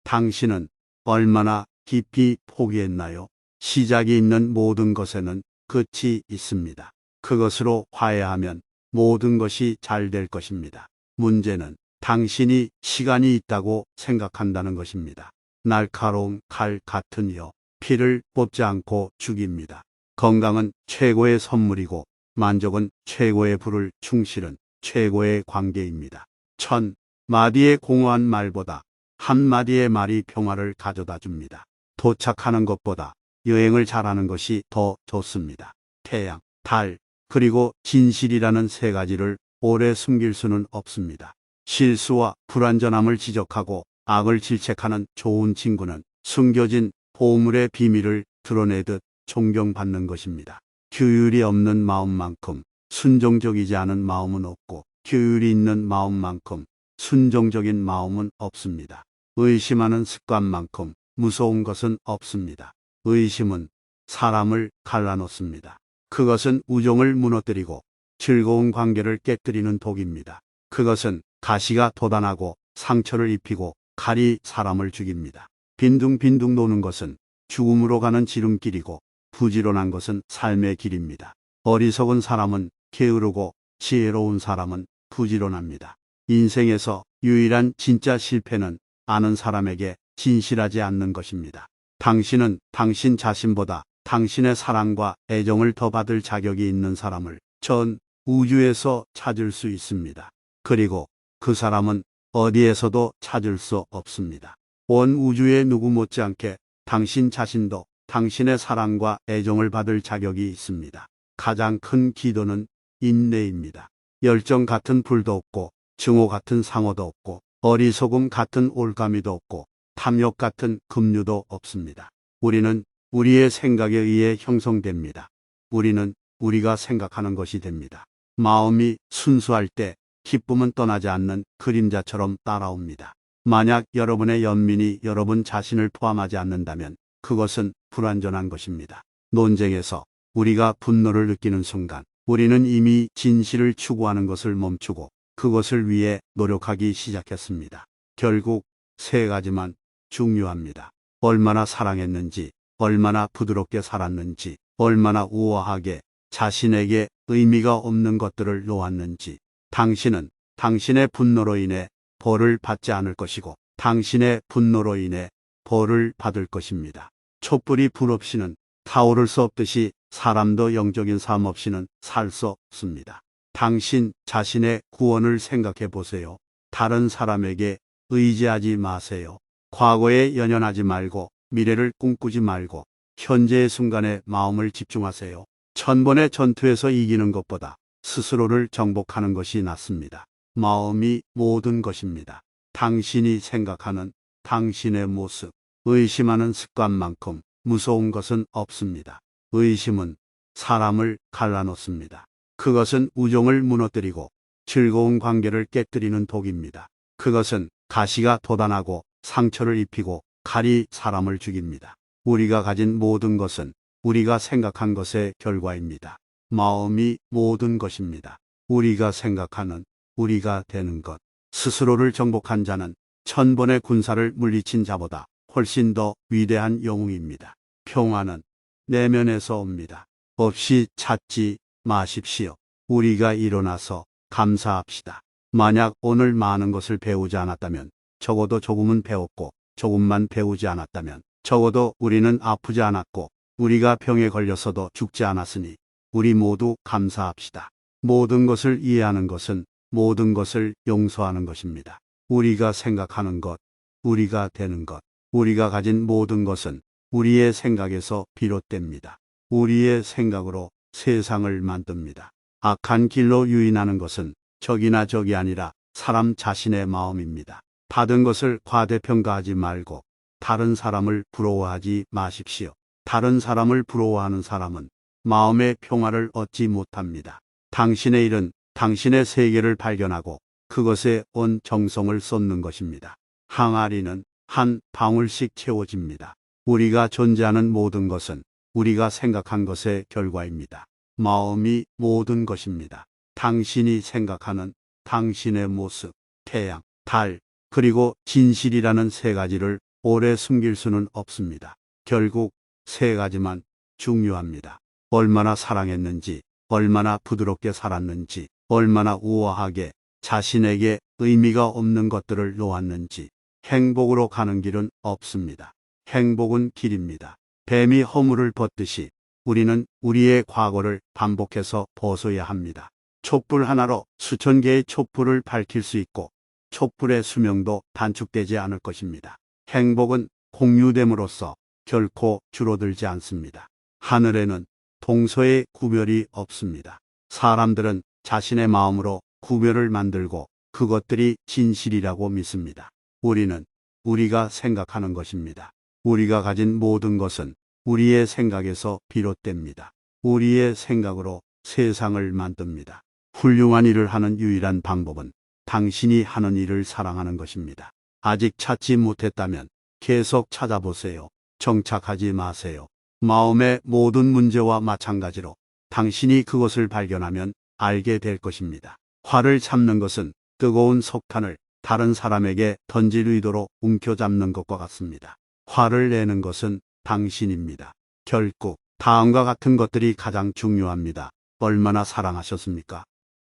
S1: 당신은 얼마나 깊이 포기했나요? 시작이 있는 모든 것에는 끝이 있습니다. 그것으로 화해하면 모든 것이 잘 될 것입니다. 문제는 당신이 시간이 있다고 생각한다는 것입니다. 날카로운 칼 같은 여, 피를 뽑지 않고 죽입니다. 건강은 최고의 선물이고 만족은 최고의 부를, 충실은 최고의 관계입니다. 1000마디의 공허한 말보다 한마디의 말이 평화를 가져다 줍니다. 도착하는 것보다 여행을 잘하는 것이 더 좋습니다. 태양, 달, 그리고 진실이라는 세 가지를 오래 숨길 수는 없습니다. 실수와 불완전함을 지적하고 악을 질책하는 좋은 친구는 숨겨진 보물의 비밀을 드러내듯 존경받는 것입니다. 규율이 없는 마음만큼 순종적이지 않은 마음은 없고 규율이 있는 마음만큼 순종적인 마음은 없습니다. 의심하는 습관만큼 무서운 것은 없습니다. 의심은 사람을 갈라놓습니다. 그것은 우정을 무너뜨리고 즐거운 관계를 깨뜨리는 독입니다. 그것은 가시가 돋아나고 상처를 입히고 칼이 사람을 죽입니다. 빈둥빈둥 노는 것은 죽음으로 가는 지름길이고 부지런한 것은 삶의 길입니다. 어리석은 사람은 게으르고 지혜로운 사람은 부지런합니다. 인생에서 유일한 진짜 실패는 아는 사람에게 진실하지 않는 것입니다. 당신은 당신 자신보다 당신의 사랑과 애정을 더 받을 자격이 있는 사람을 전 우주에서 찾을 수 있습니다. 그리고 그 사람은 어디에서도 찾을 수 없습니다. 온 우주의 누구 못지않게 당신 자신도 당신의 사랑과 애정을 받을 자격이 있습니다. 가장 큰 기도는 인내입니다. 열정 같은 불도 없고 증오 같은 상호도 없고 어리석음 같은 올가미도 없고 탐욕 같은 급류도 없습니다. 우리는 우리의 생각에 의해 형성됩니다. 우리는 우리가 생각하는 것이 됩니다. 마음이 순수할 때 기쁨은 떠나지 않는 그림자처럼 따라옵니다. 만약 여러분의 연민이 여러분 자신을 포함하지 않는다면 그것은 불완전한 것입니다. 논쟁에서 우리가 분노를 느끼는 순간 우리는 이미 진실을 추구하는 것을 멈추고 그것을 위해 노력하기 시작했습니다. 결국 세 가지만 중요합니다. 얼마나 사랑했는지, 얼마나 부드럽게 살았는지, 얼마나 우아하게 자신에게 의미가 없는 것들을 놓았는지. 당신은 당신의 분노로 인해 벌을 받지 않을 것이고 당신의 분노로 인해 벌을 받을 것입니다. 촛불이 불 없이는 타오를 수 없듯이 사람도 영적인 삶 없이는 살 수 없습니다. 당신 자신의 구원을 생각해 보세요. 다른 사람에게 의지하지 마세요. 과거에 연연하지 말고 미래를 꿈꾸지 말고 현재의 순간에 마음을 집중하세요. 천번의 전투에서 이기는 것보다 스스로를 정복하는 것이 낫습니다. 마음이 모든 것입니다. 당신이 생각하는 당신의 모습, 의심하는 습관만큼 무서운 것은 없습니다. 의심은 사람을 갈라놓습니다. 그것은 우정을 무너뜨리고 즐거운 관계를 깨뜨리는 독입니다. 그것은 가시가 돋아나고 상처를 입히고 칼이 사람을 죽입니다. 우리가 가진 모든 것은 우리가 생각한 것의 결과입니다. 마음이 모든 것입니다. 우리가 생각하는 우리가 되는 것. 스스로를 정복한 자는 천번의 군사를 물리친 자보다 훨씬 더 위대한 영웅입니다. 평화는 내면에서 옵니다. 없이 찾지 마십시오. 우리가 일어나서 감사합시다. 만약 오늘 많은 것을 배우지 않았다면 적어도 조금은 배웠고 조금만 배우지 않았다면 적어도 우리는 아프지 않았고 우리가 병에 걸렸어도 죽지 않았으니 우리 모두 감사합시다. 모든 것을 이해하는 것은 모든 것을 용서하는 것입니다. 우리가 생각하는 것, 우리가 되는 것, 우리가 가진 모든 것은 우리의 생각에서 비롯됩니다. 우리의 생각으로 세상을 만듭니다. 악한 길로 유인하는 것은 적이나 적이 아니라 사람 자신의 마음입니다. 받은 것을 과대평가하지 말고 다른 사람을 부러워하지 마십시오. 다른 사람을 부러워하는 사람은 마음의 평화를 얻지 못합니다. 당신의 일은 당신의 세계를 발견하고 그것에 온 정성을 쏟는 것입니다. 항아리는 한 방울씩 채워집니다. 우리가 존재하는 모든 것은 우리가 생각한 것의 결과입니다. 마음이 모든 것입니다. 당신이 생각하는 당신의 모습, 태양, 달, 그리고 진실이라는 세 가지를 오래 숨길 수는 없습니다. 결국 세 가지만 중요합니다. 얼마나 사랑했는지, 얼마나 부드럽게 살았는지, 얼마나 우아하게 자신에게 의미가 없는 것들을 놓았는지. 행복으로 가는 길은 없습니다. 행복은 길입니다. 뱀이 허물을 벗듯이 우리는 우리의 과거를 반복해서 벗어야 합니다. 촛불 하나로 수천 개의 촛불을 밝힐 수 있고 촛불의 수명도 단축되지 않을 것입니다. 행복은 공유됨으로써 결코 줄어들지 않습니다. 하늘에는 동서의 구별이 없습니다. 사람들은 자신의 마음으로 구별을 만들고 그것들이 진실이라고 믿습니다. 우리는 우리가 생각하는 것입니다. 우리가 가진 모든 것은 우리의 생각에서 비롯됩니다. 우리의 생각으로 세상을 만듭니다. 훌륭한 일을 하는 유일한 방법은 당신이 하는 일을 사랑하는 것입니다. 아직 찾지 못했다면 계속 찾아보세요. 정착하지 마세요. 마음의 모든 문제와 마찬가지로 당신이 그것을 발견하면 알게 될 것입니다. 화를 참는 것은 뜨거운 석탄을 다른 사람에게 던질 의도로 움켜잡는 것과 같습니다. 화를 내는 것은 당신입니다. 결국 다음과 같은 것들이 가장 중요합니다. 얼마나 사랑하셨습니까?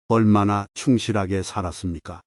S1: 얼마나 충실하게 살았습니까?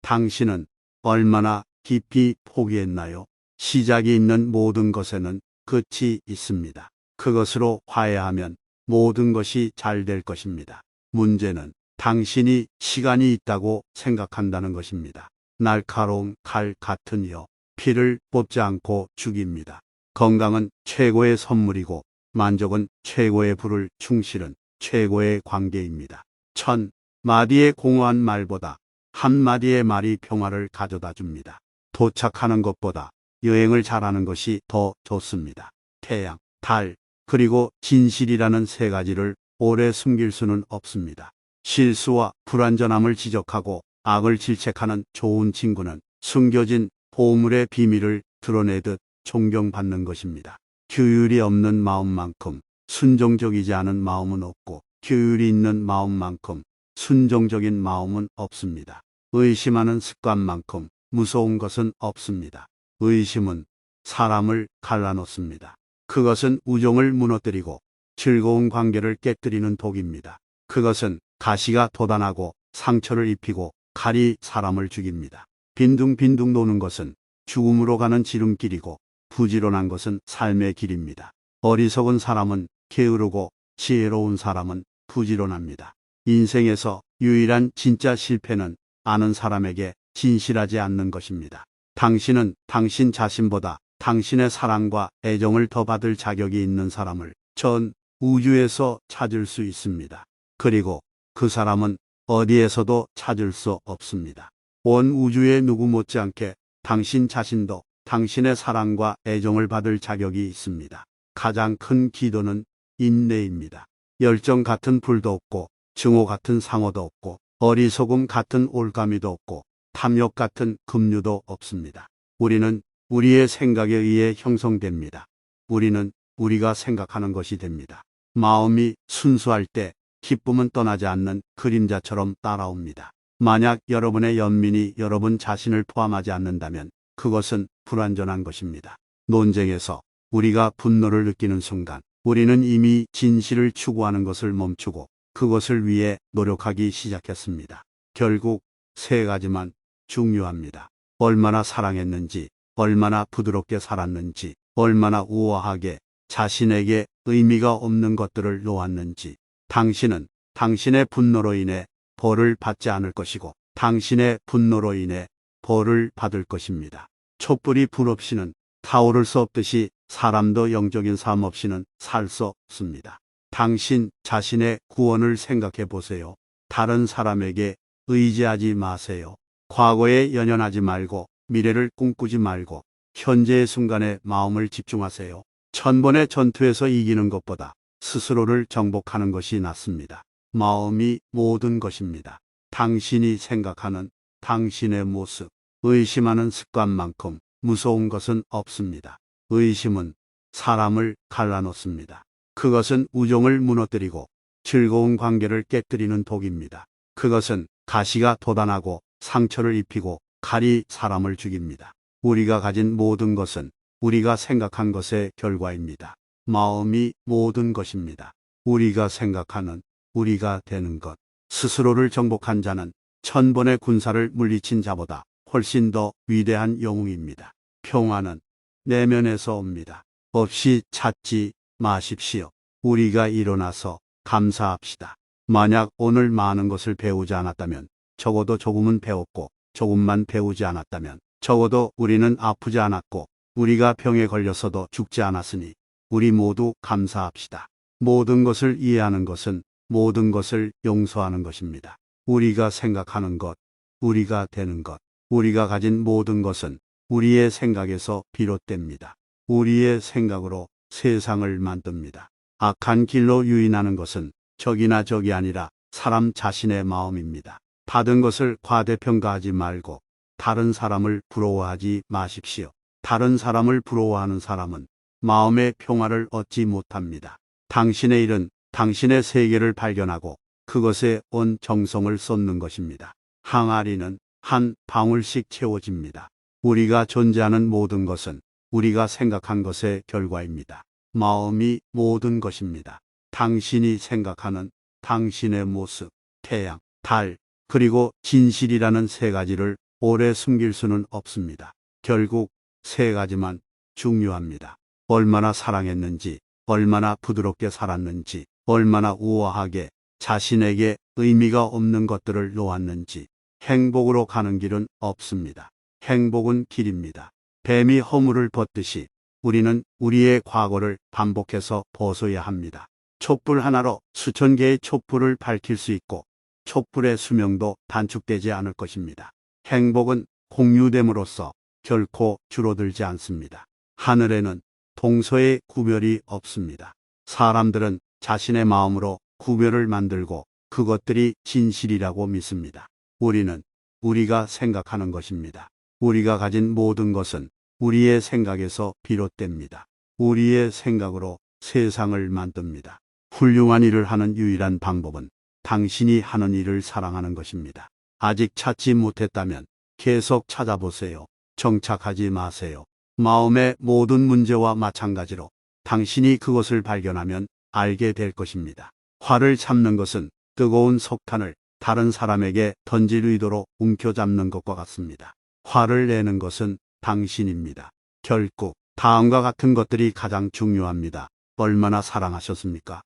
S1: 당신은 얼마나 깊이 포기했나요? 시작이 있는 모든 것에는 끝이 있습니다. 그것으로 화해하면 모든 것이 잘 될 것입니다. 문제는 당신이 시간이 있다고 생각한다는 것입니다. 날카로운 칼 같은 여, 피를 뽑지 않고 죽입니다. 건강은 최고의 선물이고 만족은 최고의 부를, 충실은 최고의 관계입니다. 1000마디의 공허한 말보다 한마디의 말이 평화를 가져다 줍니다. 도착하는 것보다 여행을 잘하는 것이 더 좋습니다. 태양, 달, 그리고 진실이라는 세 가지를 오래 숨길 수는 없습니다. 실수와 불완전함을 지적하고 악을 질책하는 좋은 친구는 숨겨진 보물의 비밀을 드러내듯 존경받는 것입니다. 규율이 없는 마음만큼 순종적이지 않은 마음은 없고 규율이 있는 마음만큼 순종적인 마음은 없습니다. 의심하는 습관만큼 무서운 것은 없습니다. 의심은 사람을 갈라놓습니다. 그것은 우정을 무너뜨리고 즐거운 관계를 깨뜨리는 독입니다. 그것은 가시가 돋아나고 상처를 입히고 칼이 사람을 죽입니다. 빈둥빈둥 노는 것은 죽음으로 가는 지름길이고 부지런한 것은 삶의 길입니다. 어리석은 사람은 게으르고 지혜로운 사람은 부지런합니다. 인생에서 유일한 진짜 실패는 아는 사람에게 진실하지 않는 것입니다. 당신은 당신 자신보다 당신의 사랑과 애정을 더 받을 자격이 있는 사람을 전 우주에서 찾을 수 있습니다. 그리고 그 사람은 어디에서도 찾을 수 없습니다. 온 우주의 누구 못지않게 당신 자신도 당신의 사랑과 애정을 받을 자격이 있습니다. 가장 큰 기도는 인내입니다. 열정 같은 불도 없고 증오 같은 상어도 없고 어리석음 같은 올가미도 없고 탐욕 같은 급류도 없습니다. 우리는 우리의 생각에 의해 형성됩니다. 우리는 우리가 생각하는 것이 됩니다. 마음이 순수할 때 기쁨은 떠나지 않는 그림자처럼 따라옵니다. 만약 여러분의 연민이 여러분 자신을 포함하지 않는다면 그것은 불완전한 것입니다. 논쟁에서 우리가 분노를 느끼는 순간 우리는 이미 진실을 추구하는 것을 멈추고 그것을 위해 노력하기 시작했습니다. 결국 세 가지만 중요합니다. 얼마나 사랑했는지, 얼마나 부드럽게 살았는지, 얼마나 우아하게 자신에게 의미가 없는 것들을 놓았는지. 당신은 당신의 분노로 인해 벌을 받지 않을 것이고 당신의 분노로 인해 벌을 받을 것입니다. 촛불이 불 없이는 타오를 수 없듯이 사람도 영적인 삶 없이는 살 수 없습니다. 당신 자신의 구원을 생각해 보세요. 다른 사람에게 의지하지 마세요. 과거에 연연하지 말고 미래를 꿈꾸지 말고 현재의 순간에 마음을 집중하세요. 1000번의 전투에서 이기는 것보다 스스로를 정복하는 것이 낫습니다. 마음이 모든 것입니다. 당신이 생각하는 당신의 모습, 의심하는 습관만큼 무서운 것은 없습니다. 의심은 사람을 갈라놓습니다. 그것은 우정을 무너뜨리고 즐거운 관계를 깨뜨리는 독입니다. 그것은 가시가 돋아나고 상처를 입히고 칼이 사람을 죽입니다. 우리가 가진 모든 것은 우리가 생각한 것의 결과입니다. 마음이 모든 것입니다. 우리가 생각하는 우리가 되는 것. 스스로를 정복한 자는 1000번의 군사를 물리친 자보다 훨씬 더 위대한 영웅입니다. 평화는 내면에서 옵니다. 없이 찾지 마십시오. 우리가 일어나서 감사합시다. 만약 오늘 많은 것을 배우지 않았다면 적어도 조금은 배웠고 조금만 배우지 않았다면 적어도 우리는 아프지 않았고 우리가 병에 걸렸어도 죽지 않았으니 우리 모두 감사합시다. 모든 것을 이해하는 것은 모든 것을 용서하는 것입니다. 우리가 생각하는 것, 우리가 되는 것, 우리가 가진 모든 것은 우리의 생각에서 비롯됩니다. 우리의 생각으로 세상을 만듭니다. 악한 길로 유인하는 것은 적이나 적이 아니라 사람 자신의 마음입니다. 받은 것을 과대평가하지 말고 다른 사람을 부러워하지 마십시오. 다른 사람을 부러워하는 사람은 마음의 평화를 얻지 못합니다. 당신의 일은 당신의 세계를 발견하고 그것에 온 정성을 쏟는 것입니다. 항아리는 한 방울씩 채워집니다. 우리가 존재하는 모든 것은 우리가 생각한 것의 결과입니다. 마음이 모든 것입니다. 당신이 생각하는 당신의 모습, 태양, 달, 그리고 진실이라는 세 가지를 오래 숨길 수는 없습니다. 결국 세 가지만 중요합니다. 얼마나 사랑했는지, 얼마나 부드럽게 살았는지, 얼마나 우아하게 자신에게 의미가 없는 것들을 놓았는지. 행복으로 가는 길은 없습니다. 행복은 길입니다. 뱀이 허물을 벗듯이 우리는 우리의 과거를 반복해서 벗어야 합니다. 촛불 하나로 수천 개의 촛불을 밝힐 수 있고 촛불의 수명도 단축되지 않을 것입니다. 행복은 공유됨으로써 결코 줄어들지 않습니다. 하늘에는 동서의 구별이 없습니다. 사람들은 자신의 마음으로 구별을 만들고 그것들이 진실이라고 믿습니다. 우리는 우리가 생각하는 것입니다. 우리가 가진 모든 것은 우리의 생각에서 비롯됩니다. 우리의 생각으로 세상을 만듭니다. 훌륭한 일을 하는 유일한 방법은 당신이 하는 일을 사랑하는 것입니다. 아직 찾지 못했다면 계속 찾아보세요. 정착하지 마세요. 마음의 모든 문제와 마찬가지로 당신이 그것을 발견하면 알게 될 것입니다. 화를 참는 것은 뜨거운 석탄을 다른 사람에게 던질 의도로 움켜잡는 것과 같습니다. 화를 내는 것은 당신입니다. 결국 다음과 같은 것들이 가장 중요합니다. 얼마나 사랑하셨습니까?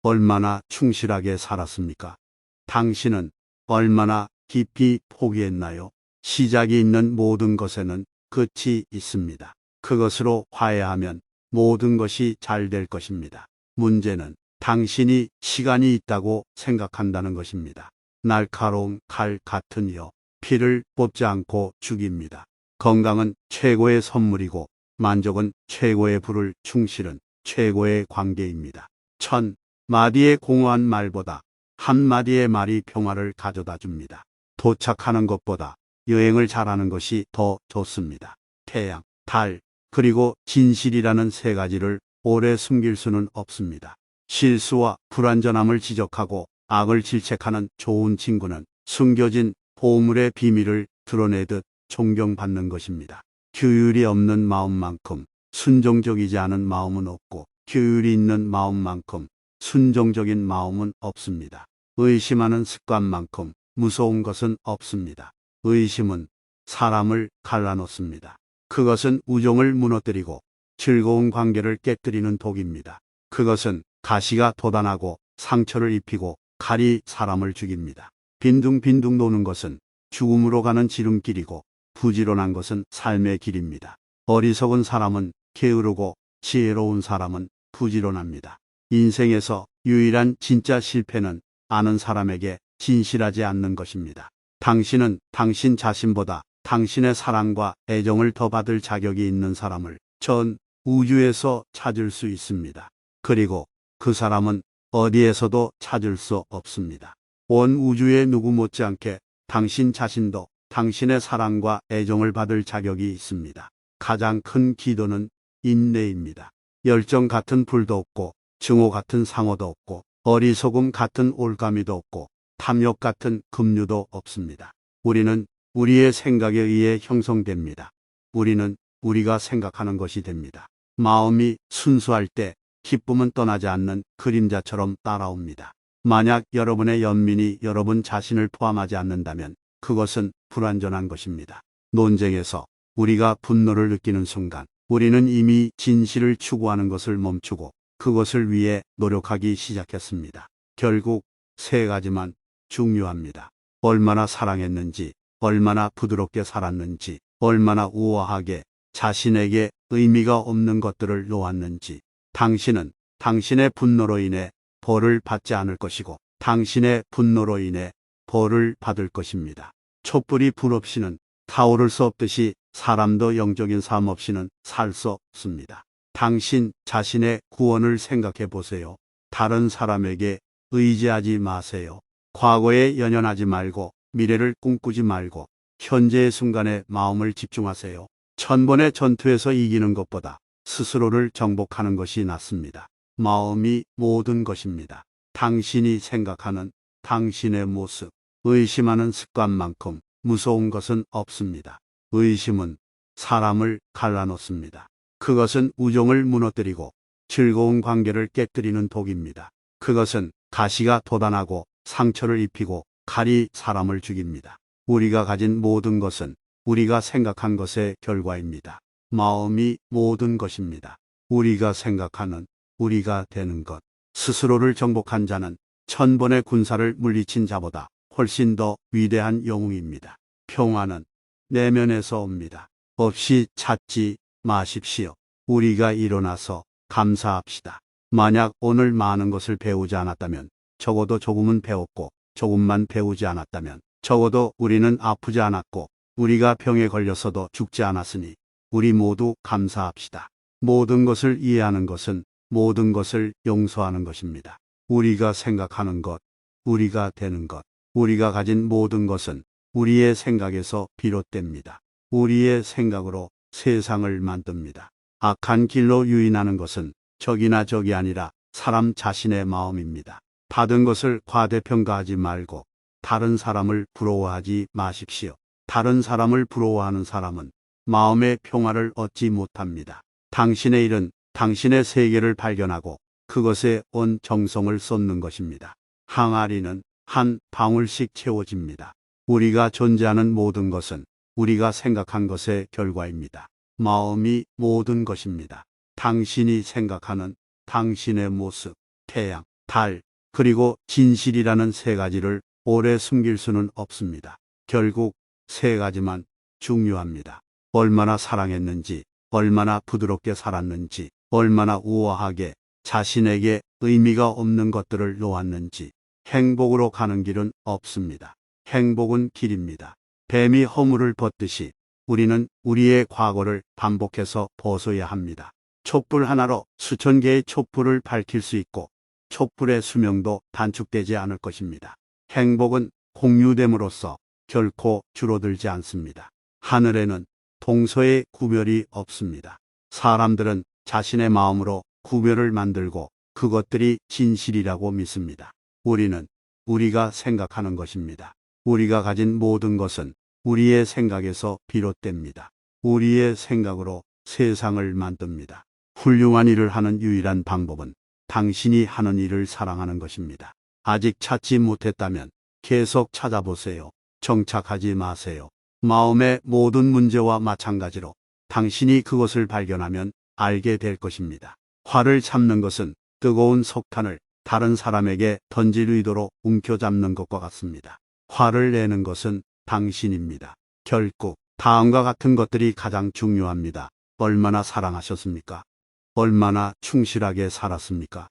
S1: 얼마나 충실하게 살았습니까? 당신은 얼마나 깊이 포기했나요? 시작이 있는 모든 것에는 끝이 있습니다. 그것으로 화해하면 모든 것이 잘 될 것입니다. 문제는 당신이 시간이 있다고 생각한다는 것입니다. 날카로운 칼 같은 여, 피를 뽑지 않고 죽입니다. 건강은 최고의 선물이고 만족은 최고의 부를, 충실은 최고의 관계입니다. 1000마디의 공허한 말보다 한마디의 말이 평화를 가져다 줍니다. 도착하는 것보다 여행을 잘하는 것이 더 좋습니다. 태양, 달, 그리고 진실이라는 세 가지를 오래 숨길 수는 없습니다. 실수와 불완전함을 지적하고 악을 질책하는 좋은 친구는 숨겨진 보물의 비밀을 드러내듯 존경받는 것입니다. 규율이 없는 마음만큼 순종적이지 않은 마음은 없고 규율이 있는 마음만큼 순종적인 마음은 없습니다. 의심하는 습관만큼 무서운 것은 없습니다. 의심은 사람을 갈라놓습니다. 그것은 우정을 무너뜨리고 즐거운 관계를 깨뜨리는 독입니다. 그것은 가시가 돋아나고 상처를 입히고 칼이 사람을 죽입니다. 빈둥빈둥 노는 것은 죽음으로 가는 지름길이고 부지런한 것은 삶의 길입니다. 어리석은 사람은 게으르고 지혜로운 사람은 부지런합니다. 인생에서 유일한 진짜 실패는 아는 사람에게 진실하지 않는 것입니다. 당신은 당신 자신보다 당신의 사랑과 애정을 더 받을 자격이 있는 사람을 전 우주에서 찾을 수 있습니다. 그리고 그 사람은 어디에서도 찾을 수 없습니다. 온 우주의 누구 못지않게 당신 자신도 당신의 사랑과 애정을 받을 자격이 있습니다. 가장 큰 기도는 인내입니다. 열정 같은 불도 없고 증오 같은 상호도 없고 어리석음 같은 올가미도 없고 탐욕 같은 급류도 없습니다. 우리는 우리의 생각에 의해 형성됩니다. 우리는 우리가 생각하는 것이 됩니다. 마음이 순수할 때 기쁨은 떠나지 않는 그림자처럼 따라옵니다. 만약 여러분의 연민이 여러분 자신을 포함하지 않는다면 그것은 불완전한 것입니다. 논쟁에서 우리가 분노를 느끼는 순간 우리는 이미 진실을 추구하는 것을 멈추고 그것을 위해 노력하기 시작했습니다. 결국 세 가지만 중요합니다. 얼마나 사랑했는지, 얼마나 부드럽게 살았는지, 얼마나 우아하게 자신에게 의미가 없는 것들을 놓았는지. 당신은 당신의 분노로 인해 벌을 받지 않을 것이고 당신의 분노로 인해 벌을 받을 것입니다. 촛불이 불 없이는 타오를 수 없듯이 사람도 영적인 삶 없이는 살 수 없습니다. 당신 자신의 구원을 생각해 보세요. 다른 사람에게 의지하지 마세요. 과거에 연연하지 말고 미래를 꿈꾸지 말고 현재의 순간에 마음을 집중하세요. 천번의 전투에서 이기는 것보다 스스로를 정복하는 것이 낫습니다. 마음이 모든 것입니다. 당신이 생각하는 당신의 모습, 의심하는 습관만큼 무서운 것은 없습니다. 의심은 사람을 갈라놓습니다. 그것은 우정을 무너뜨리고 즐거운 관계를 깨뜨리는 독입니다. 그것은 가시가 돋아나고 상처를 입히고 칼이 사람을 죽입니다. 우리가 가진 모든 것은 우리가 생각한 것의 결과입니다. 마음이 모든 것입니다. 우리가 생각하는, 우리가 되는 것. 스스로를 정복한 자는 천번의 군사를 물리친 자보다 훨씬 더 위대한 영웅입니다. 평화는 내면에서 옵니다. 없이 찾지 마십시오. 우리가 일어나서 감사합시다. 만약 오늘 많은 것을 배우지 않았다면 적어도 조금은 배웠고, 조금만 배우지 않았다면 적어도 우리는 아프지 않았고, 우리가 병에 걸렸어도 죽지 않았으니 우리 모두 감사합시다. 모든 것을 이해하는 것은 모든 것을 용서하는 것입니다. 우리가 생각하는 것, 우리가 되는 것, 우리가 가진 모든 것은 우리의 생각에서 비롯됩니다. 우리의 생각으로 세상을 만듭니다. 악한 길로 유인하는 것은 적이나 적이 아니라 사람 자신의 마음입니다. 받은 것을 과대평가하지 말고 다른 사람을 부러워하지 마십시오. 다른 사람을 부러워하는 사람은 마음의 평화를 얻지 못합니다. 당신의 일은 당신의 세계를 발견하고 그것에 온 정성을 쏟는 것입니다. 항아리는 한 방울씩 채워집니다. 우리가 존재하는 모든 것은 우리가 생각한 것의 결과입니다. 마음이 모든 것입니다. 당신이 생각하는 당신의 모습, 태양, 달, 그리고 진실이라는 세 가지를 오래 숨길 수는 없습니다. 결국 세 가지만 중요합니다. 얼마나 사랑했는지, 얼마나 부드럽게 살았는지, 얼마나 우아하게 자신에게 의미가 없는 것들을 놓았는지. 행복으로 가는 길은 없습니다. 행복은 길입니다. 뱀이 허물을 벗듯이 우리는 우리의 과거를 반복해서 벗어야 합니다. 촛불 하나로 수천 개의 촛불을 밝힐 수 있고 촛불의 수명도 단축되지 않을 것입니다. 행복은 공유됨으로써 결코 줄어들지 않습니다. 하늘에는 동서의 구별이 없습니다. 사람들은 자신의 마음으로 구별을 만들고 그것들이 진실이라고 믿습니다. 우리는 우리가 생각하는 것입니다. 우리가 가진 모든 것은 우리의 생각에서 비롯됩니다. 우리의 생각으로 세상을 만듭니다. 훌륭한 일을 하는 유일한 방법은 당신이 하는 일을 사랑하는 것입니다. 아직 찾지 못했다면 계속 찾아보세요. 정착하지 마세요. 마음의 모든 문제와 마찬가지로 당신이 그것을 발견하면 알게 될 것입니다. 화를 참는 것은 뜨거운 석탄을 다른 사람에게 던질 의도로 움켜잡는 것과 같습니다. 화를 내는 것은 당신입니다. 결국 다음과 같은 것들이 가장 중요합니다. 얼마나 사랑하셨습니까? 얼마나 충실하게 살았습니까?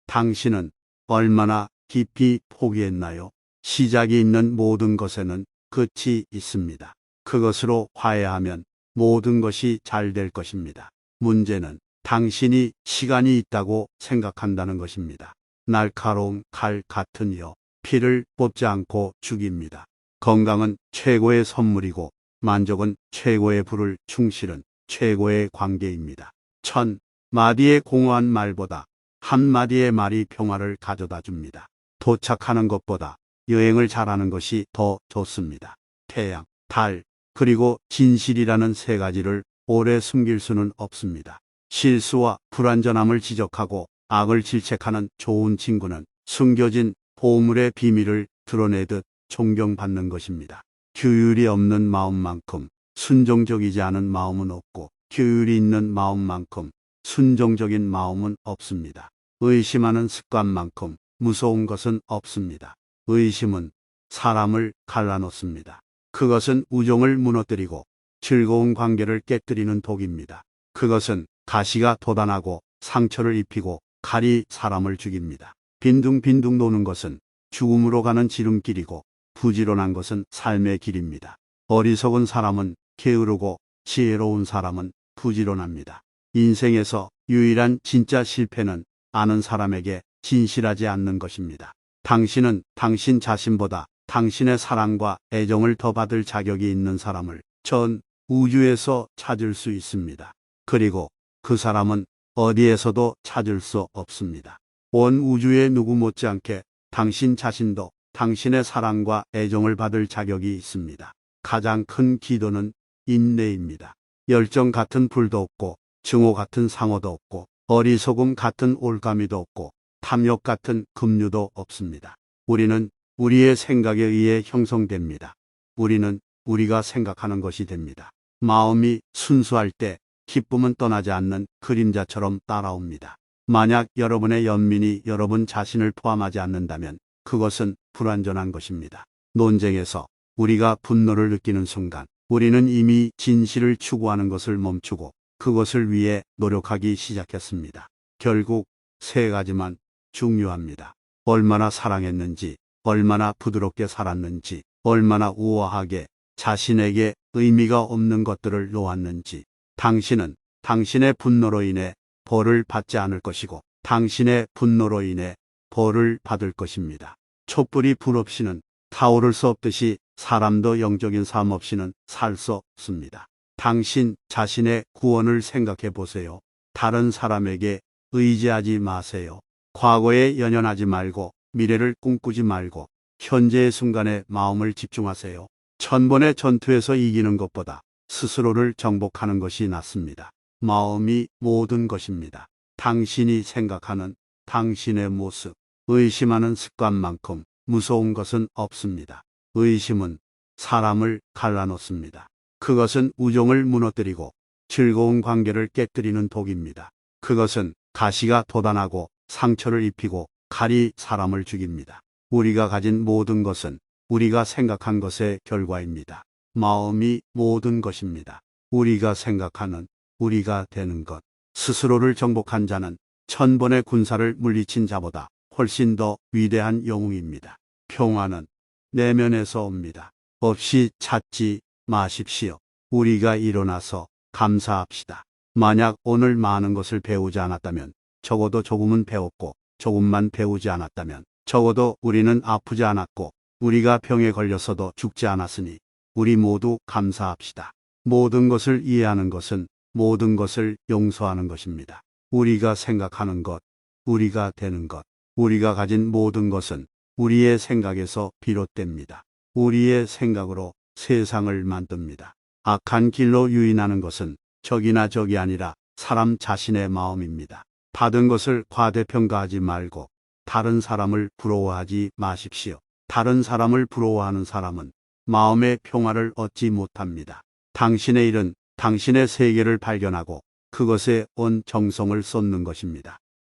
S1: 당신은 얼마나 깊이 포기했나요? 시작이 있는 모든 것에는 끝이 있습니다. 그것으로 화해하면 모든 것이 잘 될 것입니다. 문제는 당신이 시간이 있다고 생각한다는 것입니다. 날카로운 칼 같은 여, 피를 뽑지 않고 죽입니다. 건강은 최고의 선물이고 만족은 최고의 부를, 충실은 최고의 관계입니다. 1000마디의 공허한 말보다 한마디의 말이 평화를 가져다 줍니다. 도착하는 것보다 여행을 잘하는 것이 더 좋습니다. 태양, 달, 그리고 진실이라는 세 가지를 오래 숨길 수는 없습니다. 실수와 불완전함을 지적하고 악을 질책하는 좋은 친구는 숨겨진 보물의 비밀을 드러내듯 존경받는 것입니다. 규율이 없는 마음만큼 순종적이지 않은 마음은 없고 규율이 있는 마음만큼 순종적인 마음은 없습니다. 의심하는 습관만큼 무서운 것은 없습니다. 의심은 사람을 갈라놓습니다. 그것은 우정을 무너뜨리고 즐거운 관계를 깨뜨리는 독입니다. 그것은 가시가 돋아나고 상처를 입히고 칼이 사람을 죽입니다. 빈둥빈둥 도는 것은 죽음으로 가는 지름길이고 부지런한 것은 삶의 길입니다. 어리석은 사람은 게으르고 지혜로운 사람은 부지런합니다. 인생에서 유일한 진짜 실패는 아는 사람에게 진실하지 않는 것입니다. 당신은 당신 자신보다 당신의 사랑과 애정을 더 받을 자격이 있는 사람을 전 우주에서 찾을 수 있습니다. 그리고 그 사람은 어디에서도 찾을 수 없습니다. 온 우주의 누구 못지않게 당신 자신도 당신의 사랑과 애정을 받을 자격이 있습니다. 가장 큰 기도는 인내입니다. 열정 같은 불도 없고, 증오 같은 상어도 없고, 어리석음 같은 올가미도 없고, 탐욕 같은 급류도 없습니다. 우리는 우리의 생각에 의해 형성됩니다. 우리는 우리가 생각하는 것이 됩니다. 마음이 순수할 때 기쁨은 떠나지 않는 그림자처럼 따라옵니다. 만약 여러분의 연민이 여러분 자신을 포함하지 않는다면 그것은 불완전한 것입니다. 논쟁에서 우리가 분노를 느끼는 순간 우리는 이미 진실을 추구하는 것을 멈추고 그것을 위해 노력하기 시작했습니다. 결국 세 가지만 중요합니다. 얼마나 사랑했는지, 얼마나 부드럽게 살았는지, 얼마나 우아하게 자신에게 의미가 없는 것들을 놓았는지. 당신은 당신의 분노로 인해 벌을 받지 않을 것이고 당신의 분노로 인해 벌을 받을 것입니다. 촛불이 불 없이는 타오를 수 없듯이 사람도 영적인 삶 없이는 살 수 없습니다. 당신 자신의 구원을 생각해 보세요. 다른 사람에게 의지하지 마세요. 과거에 연연하지 말고 미래를 꿈꾸지 말고 현재의 순간에 마음을 집중하세요. 천번의 전투에서 이기는 것보다 스스로를 정복하는 것이 낫습니다. 마음이 모든 것입니다. 당신이 생각하는 당신의 모습, 의심하는 습관만큼 무서운 것은 없습니다. 의심은 사람을 갈라놓습니다. 그것은 우정을 무너뜨리고 즐거운 관계를 깨뜨리는 독입니다. 그것은 가시가 돋아나고 상처를 입히고 칼이 사람을 죽입니다. 우리가 가진 모든 것은 우리가 생각한 것의 결과입니다. 마음이 모든 것입니다. 우리가 생각하는 우리가 되는 것. 스스로를 정복한 자는 천번의 군사를 물리친 자보다 훨씬 더 위대한 영웅입니다. 평화는 내면에서 옵니다. 없이 찾지 마십시오. 우리가 일어나서 감사합시다. 만약 오늘 많은 것을 배우지 않았다면 적어도 조금은 배웠고 조금만 배우지 않았다면 적어도 우리는 아프지 않았고 우리가 병에 걸렸어도 죽지 않았으니 우리 모두 감사합시다. 모든 것을 이해하는 것은 모든 것을 용서하는 것입니다. 우리가 생각하는 것, 우리가 되는 것, 우리가 가진 모든 것은 우리의 생각에서 비롯됩니다. 우리의 생각으로 세상을 만듭니다. 악한 길로 유인하는 것은 적이나 적이 아니라 사람 자신의 마음입니다. 받은 것을 과대평가하지 말고 다른 사람을 부러워하지 마십시오. 다른 사람을 부러워하는 사람은 마음의 평화를 얻지 못합니다. 당신의 일은 당신의 세계를 발견하고 그것에 온 정성을 쏟는 것입니다.